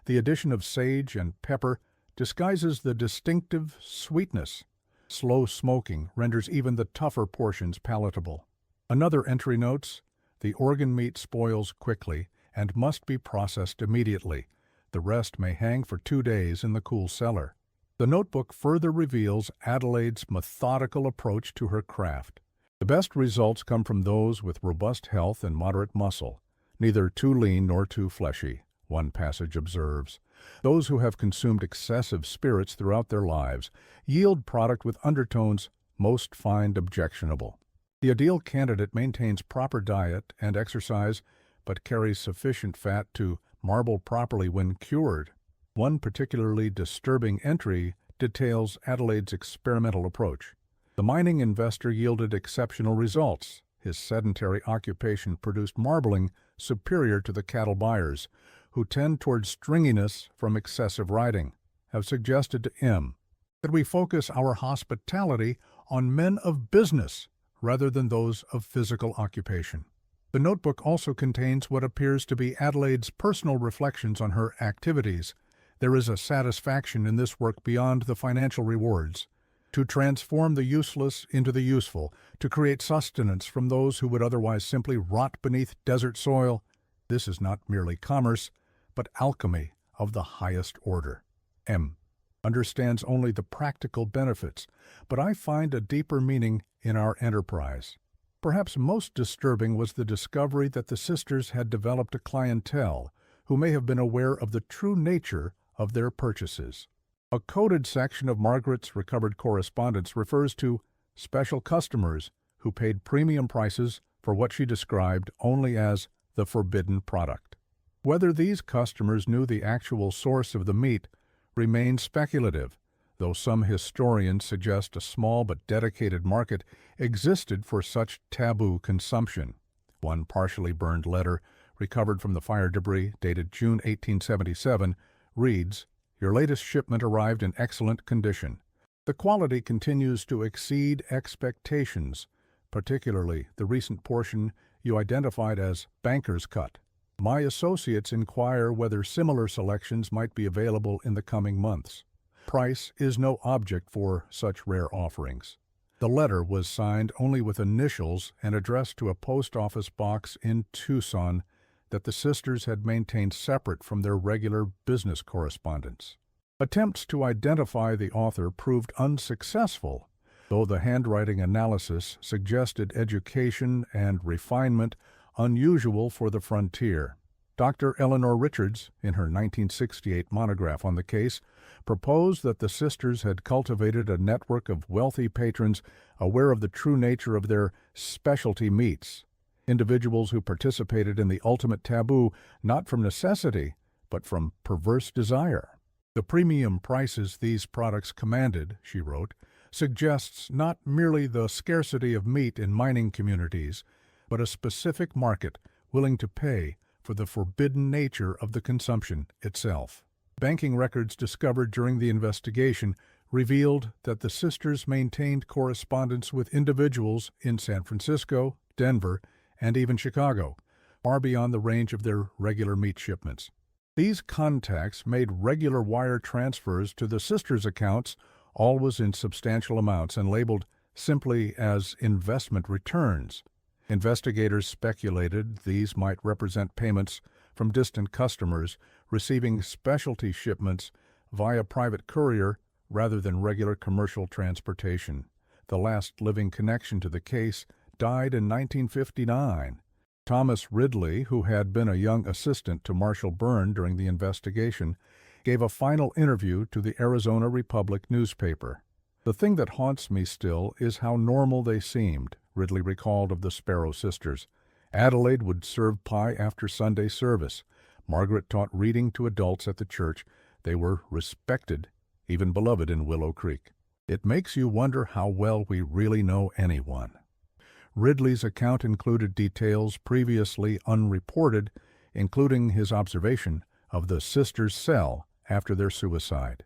"The addition of sage and pepper disguises the distinctive sweetness. Slow smoking renders even the tougher portions palatable." Another entry notes, "The organ meat spoils quickly and must be processed immediately. The rest may hang for 2 days in the cool cellar." The notebook further reveals Adelaide's methodical approach to her craft. "The best results come from those with robust health and moderate muscle, neither too lean nor too fleshy," one passage observes. "Those who have consumed excessive spirits throughout their lives yield product with undertones most find objectionable. The ideal candidate maintains proper diet and exercise, but carries sufficient fat to marble properly when cured." One particularly disturbing entry details Adelaide's experimental approach. "The mining investor yielded exceptional results. His sedentary occupation produced marbling superior to the cattle buyers, who tend toward stringiness from excessive riding, have suggested to M that we focus our hospitality on men of business rather than those of physical occupation." The notebook also contains what appears to be Adelaide's personal reflections on her activities. There is a satisfaction in this work beyond the financial rewards. To transform the useless into the useful, to create sustenance from those who would otherwise simply rot beneath desert soil, this is not merely commerce, but alchemy of the highest order. M understands only the practical benefits, but I find a deeper meaning in our enterprise. Perhaps most disturbing was the discovery that the sisters had developed a clientele who may have been aware of the true nature of their purchases. A coded section of Margaret's recovered correspondence refers to special customers who paid premium prices for what she described only as the forbidden product. Whether these customers knew the actual source of the meat remains speculative, though some historians suggest a small but dedicated market existed for such taboo consumption. One partially burned letter, recovered from the fire debris, dated June 1877, reads, "Your latest shipment arrived in excellent condition. The quality continues to exceed expectations, particularly the recent portion you identified as banker's cut. My associates inquire whether similar selections might be available in the coming months. Price is no object for such rare offerings." The letter was signed only with initials and addressed to a post office box in Tucson that the sisters had maintained separate from their regular business correspondence. Attempts to identify the author proved unsuccessful, though the handwriting analysis suggested education and refinement unusual for the frontier. Dr. Eleanor Richards, in her 1968 monograph on the case, proposed that the sisters had cultivated a network of wealthy patrons aware of the true nature of their specialty meats, individuals who participated in the ultimate taboo not from necessity, but from perverse desire. "The premium prices these products commanded," she wrote, "suggests not merely the scarcity of meat in mining communities, but a specific market willing to pay for the forbidden nature of the consumption itself." Banking records discovered during the investigation revealed that the sisters maintained correspondence with individuals in San Francisco, Denver, and even Chicago, far beyond the range of their regular meat shipments. These contacts made regular wire transfers to the sisters' accounts, always in substantial amounts and labeled simply as investment returns. Investigators speculated these might represent payments from distant customers receiving specialty shipments via private courier rather than regular commercial transportation. The last living connection to the case died in 1959. Thomas Ridley, who had been a young assistant to Marshall Byrne during the investigation, gave a final interview to the Arizona Republic newspaper. "The thing that haunts me still is how normal they seemed," Ridley recalled of the Sparrow sisters. Adelaide would serve pie after Sunday service. Margaret taught reading to adults at the church. They were respected, even beloved in Willow Creek. It makes you wonder how well we really know anyone. Ridley's account included details previously unreported, including his observation of the sisters' cell after their suicide.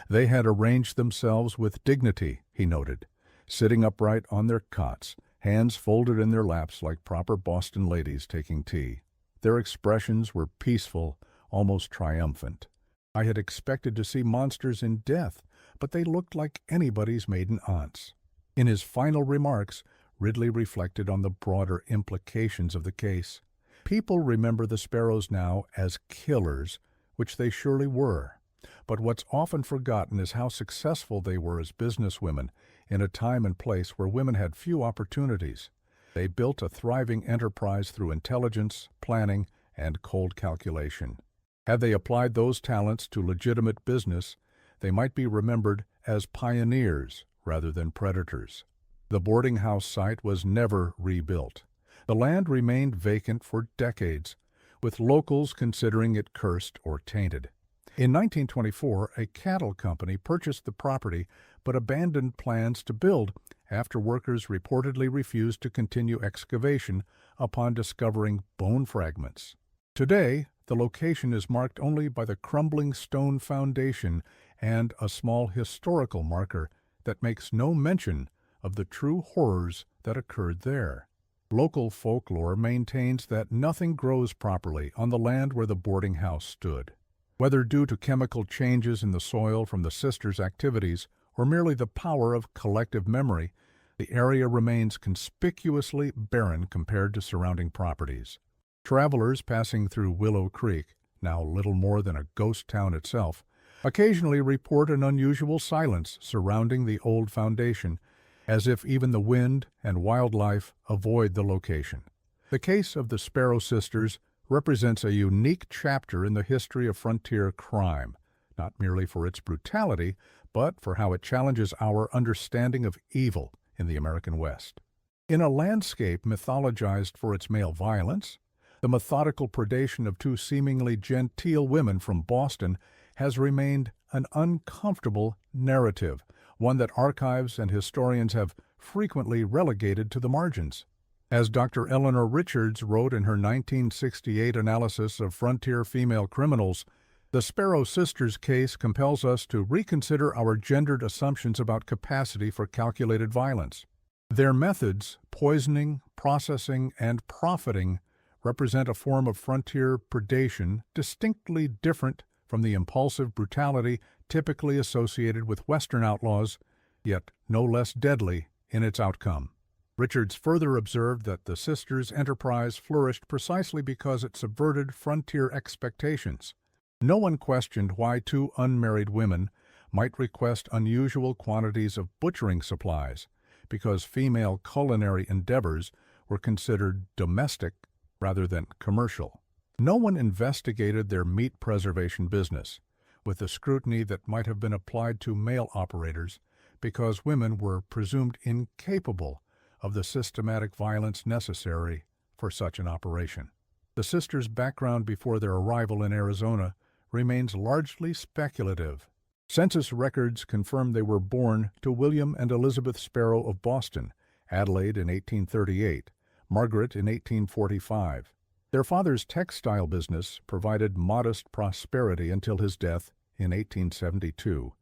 They had arranged themselves with dignity, he noted, sitting upright on their cots, hands folded in their laps like proper Boston ladies taking tea. Their expressions were peaceful, almost triumphant. "I had expected to see monsters in death, but they looked like anybody's maiden aunts." In his final remarks, Ridley reflected on the broader implications of the case. People remember the Sparrows now as killers, which they surely were. But what's often forgotten is how successful they were as businesswomen in a time and place where women had few opportunities. They built a thriving enterprise through intelligence, planning, and cold calculation. Had they applied those talents to legitimate business, they might be remembered as pioneers rather than predators. The boarding house site was never rebuilt. The land remained vacant for decades, with locals considering it cursed or tainted. In 1924, a cattle company purchased the property but abandoned plans to build after workers reportedly refused to continue excavation upon discovering bone fragments. Today, the location is marked only by the crumbling stone foundation and a small historical marker that makes no mention of the true horrors that occurred there. Local folklore maintains that nothing grows properly on the land where the boarding house stood. Whether due to chemical changes in the soil from the sisters' activities or merely the power of collective memory, the area remains conspicuously barren compared to surrounding properties. Travelers passing through Willow Creek, now little more than a ghost town itself, occasionally report an unusual silence surrounding the old foundation, as if even the wind and wildlife avoid the location. The case of the Sparrow sisters represents a unique chapter in the history of frontier crime, not merely for its brutality, but for how it challenges our understanding of evil in the American West. In a landscape mythologized for its male violence, the methodical predation of two seemingly genteel women from Boston has remained an uncomfortable narrative, one that archives and historians have frequently relegated to the margins. As Dr. Eleanor Richards wrote in her 1968 analysis of frontier female criminals, the Sparrow sisters case compels us to reconsider our gendered assumptions about capacity for calculated violence. Their methods, poisoning, processing, and profiting, represent a form of frontier predation distinctly different from the impulsive brutality typically associated with Western outlaws, yet no less deadly in its outcome. Richards further observed that the sisters' enterprise flourished precisely because it subverted frontier expectations. No one questioned why two unmarried women might request unusual quantities of butchering supplies, because female culinary endeavors were considered domestic rather than commercial. No one investigated their meat preservation business with the scrutiny that might have been applied to male operators, because women were presumed incapable of the systematic violence necessary for such an operation. The sisters' background before their arrival in Arizona remains largely speculative. Census records confirm they were born to William and Elizabeth Sparrow of Boston, Adelaide in 1838, Margaret in 1845. Their father's textile business provided modest prosperity until his death in 1872.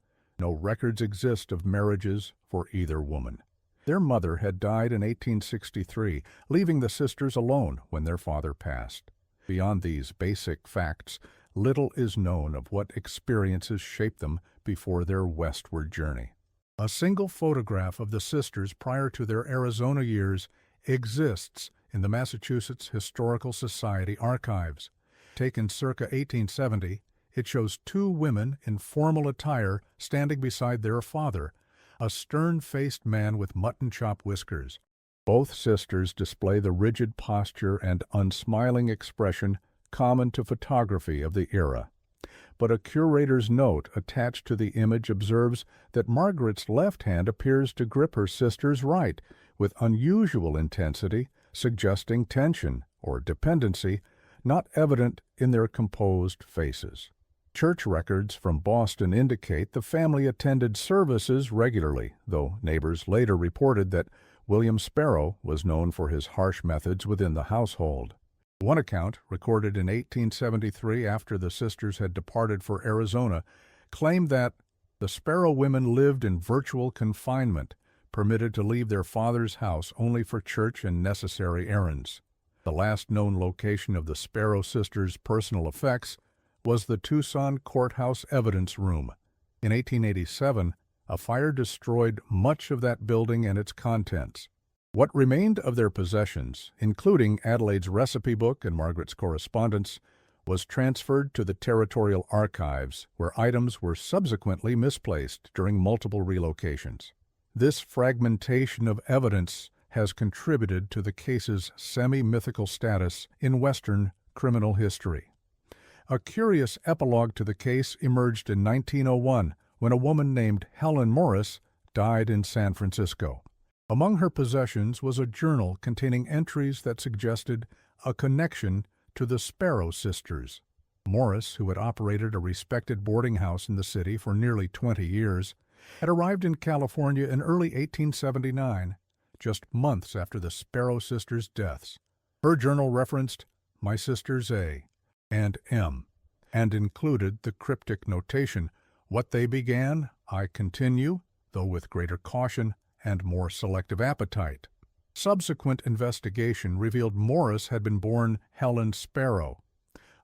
No records exist of marriages for either woman. Their mother had died in 1863, leaving the sisters alone when their father passed. Beyond these basic facts, little is known of what experiences shaped them before their westward journey. A single photograph of the sisters prior to their Arizona years exists in the Massachusetts Historical Society archives. Taken circa 1870, it shows two women in formal attire standing beside their father, a stern-faced man with mutton-chop whiskers. Both sisters display the rigid posture and unsmiling expression common to photography of the era. But a curator's note attached to the image observes that Margaret's left hand appears to grip her sister's right with unusual intensity, suggesting tension or dependency not evident in their composed faces. Church records from Boston indicate the family attended services regularly, though neighbors later reported that William Sparrow was known for his harsh methods within the household. One account, recorded in 1873 after the sisters had departed for Arizona, claimed that the Sparrow women lived in virtual confinement, permitted to leave their father's house only for church and necessary errands. The last known location of the Sparrow sisters' personal effects was the Tucson Courthouse Evidence Room. In 1887, a fire destroyed much of that building and its contents. What remained of their possessions, including Adelaide's recipe book and Margaret's correspondence, was transferred to the Territorial Archives, where items were subsequently misplaced during multiple relocations. This fragmentation of evidence has contributed to the case's semi-mythical status in Western criminal history. A curious epilogue to the case emerged in 1901 when a woman named Helen Morris died in San Francisco. Among her possessions was a journal containing entries that suggested a connection to the Sparrow sisters. Morris, who had operated a respected boarding house in the city for nearly 20 years, had arrived in California in early 1879, just months after the Sparrow sisters' deaths. Her journal referenced "My Sisters A" and M, and included the cryptic notation, "What they began, I continue, though with greater caution and more selective appetite." Subsequent investigation revealed Morris had been born Helen Sparrow,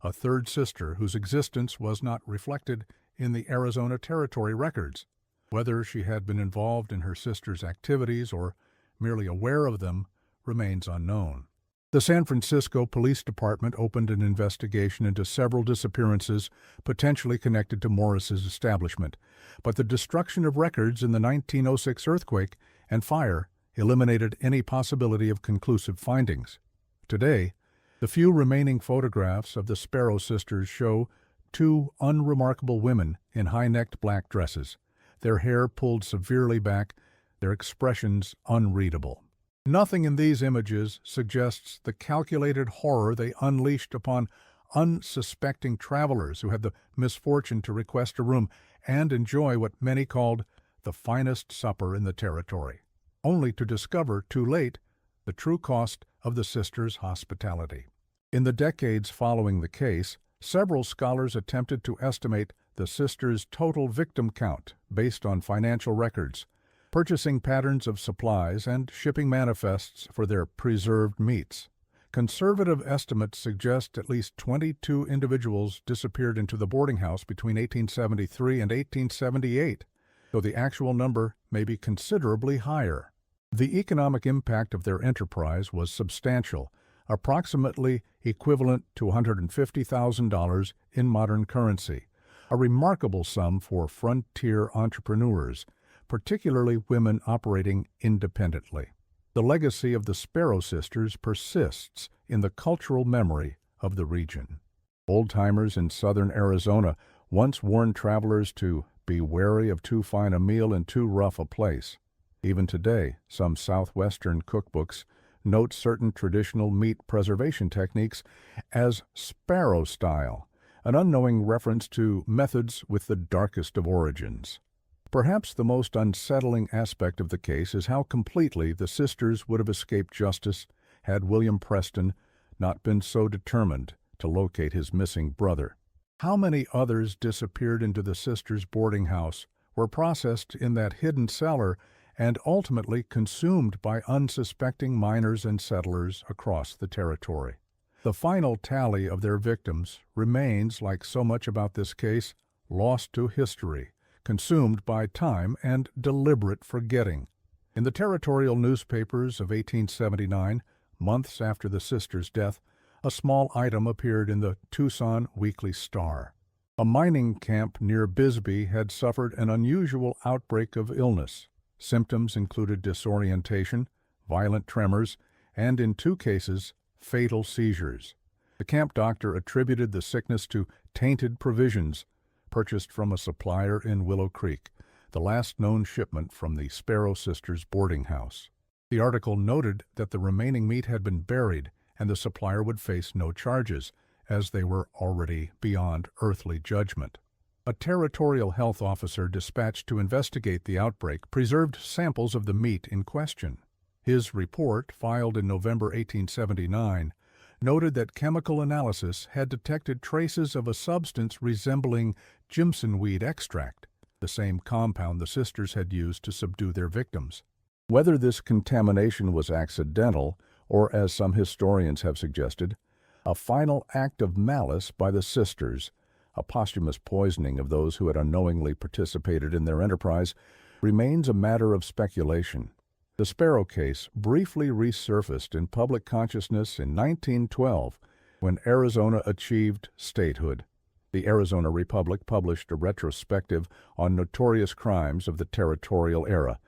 a third sister whose existence was not reflected in the Arizona Territory records. Whether she had been involved in her sister's activities or merely aware of them remains unknown. The San Francisco Police Department opened an investigation into several disappearances potentially connected to Morris's establishment, but the destruction of records in the 1906 earthquake and fire eliminated any possibility of conclusive findings. Today, the few remaining photographs of the Sparrow sisters show two unremarkable women in high-necked black dresses, their hair pulled severely back, their expressions unreadable. Nothing in these images suggests the calculated horror they unleashed upon unsuspecting travelers who had the misfortune to request a room and enjoy what many called the finest supper in the territory, only to discover too late the true cost of the sisters' hospitality. In the decades following the case, several scholars attempted to estimate the sisters' total victim count based on financial records, purchasing patterns of supplies, and shipping manifests for their preserved meats. Conservative estimates suggest at least 22 individuals disappeared into the boarding house between 1873 and 1878, though the actual number may be considerably higher. The economic impact of their enterprise was substantial, approximately equivalent to $150,000 in modern currency, a remarkable sum for frontier entrepreneurs, particularly women operating independently. The legacy of the Sparrow sisters persists in the cultural memory of the region. Old-timers in southern Arizona once warned travelers to be wary of too fine a meal in too rough a place. Even today, some southwestern cookbooks note certain traditional meat preservation techniques as Sparrow style, an unknowing reference to methods with the darkest of origins. Perhaps the most unsettling aspect of the case is how completely the sisters would have escaped justice had William Preston not been so determined to locate his missing brother. How many others disappeared into the sisters' boarding house were processed in that hidden cellar and ultimately consumed by unsuspecting miners and settlers across the territory. The final tally of their victims remains, like so much about this case, lost to history, consumed by time and deliberate forgetting. In the territorial newspapers of 1879, months after the sisters' death, a small item appeared in the Tucson Weekly Star. A mining camp near Bisbee had suffered an unusual outbreak of illness. Symptoms included disorientation, violent tremors, and in 2 cases, fatal seizures. The camp doctor attributed the sickness to tainted provisions purchased from a supplier in Willow Creek, the last known shipment from the Sparrow Sisters boarding house. The article noted that the remaining meat had been buried and the supplier would face no charges, as they were already beyond earthly judgment. A territorial health officer dispatched to investigate the outbreak preserved samples of the meat in question. His report, filed in November 1879, noted that chemical analysis had detected traces of a substance resembling Jimson weed extract, the same compound the sisters had used to subdue their victims. Whether this contamination was accidental, or as some historians have suggested, a final act of malice by the sisters, a posthumous poisoning of those who had unknowingly participated in their enterprise, remains a matter of speculation. The Sparrow case briefly resurfaced in public consciousness in 1912 when Arizona achieved statehood. The Arizona Republic published a retrospective on notorious crimes of the territorial era,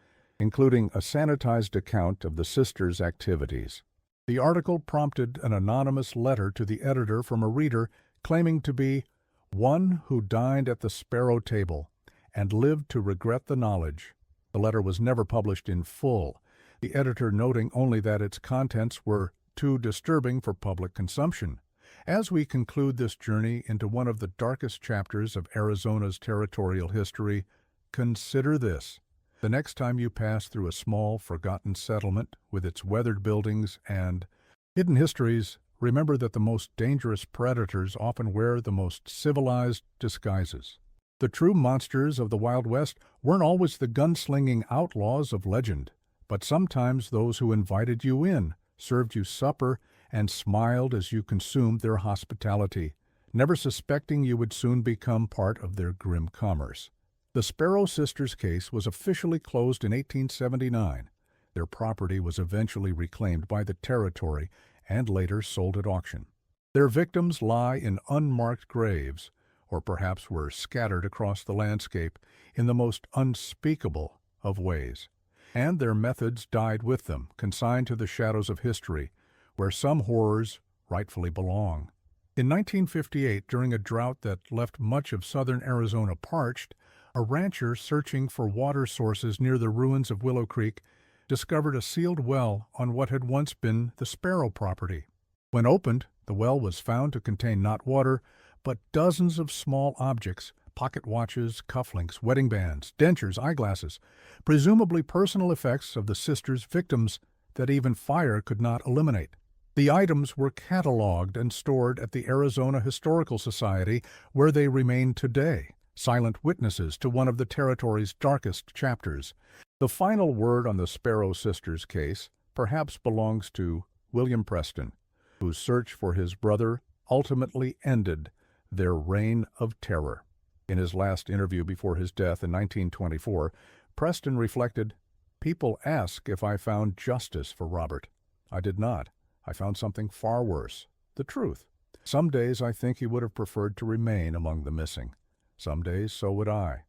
including a sanitized account of the sisters' activities. The article prompted an anonymous letter to the editor from a reader claiming to be one who dined at the Sparrow table and lived to regret the knowledge. The letter was never published in full, the editor noting only that its contents were too disturbing for public consumption. As we conclude this journey into one of the darkest chapters of Arizona's territorial history, consider this. The next time you pass through a small, forgotten settlement with its weathered buildings and hidden histories, remember that the most dangerous predators often wear the most civilized disguises. The true monsters of the Wild West weren't always the gunslinging outlaws of legend, but sometimes those who invited you in, served you supper, and smiled as you consumed their hospitality, never suspecting you would soon become part of their grim commerce. The Sparrow Sisters case was officially closed in 1879. Their property was eventually reclaimed by the territory and later sold at auction. Their victims lie in unmarked graves, or perhaps were scattered across the landscape in the most unspeakable of ways. And their methods died with them, consigned to the shadows of history, where some horrors rightfully belong. In 1958, during a drought that left much of southern Arizona parched, a rancher searching for water sources near the ruins of Willow Creek discovered a sealed well on what had once been the Sparrow property. When opened, the well was found to contain not water, but dozens of small objects, pocket watches, cufflinks, wedding bands, dentures, eyeglasses, presumably personal effects of the sisters' victims that even fire could not eliminate. The items were cataloged and stored at the Arizona Historical Society, where they remain today, silent witnesses to one of the territory's darkest chapters. The final word on the Sparrow Sisters case perhaps belongs to William Preston, whose search for his brother ultimately ended their reign of terror. In his last interview before his death in 1924, Preston reflected, "People ask if I found justice for Robert. I did not. I found something far worse, the truth. Some days I think he would have preferred to remain among the missing. Some days so would I.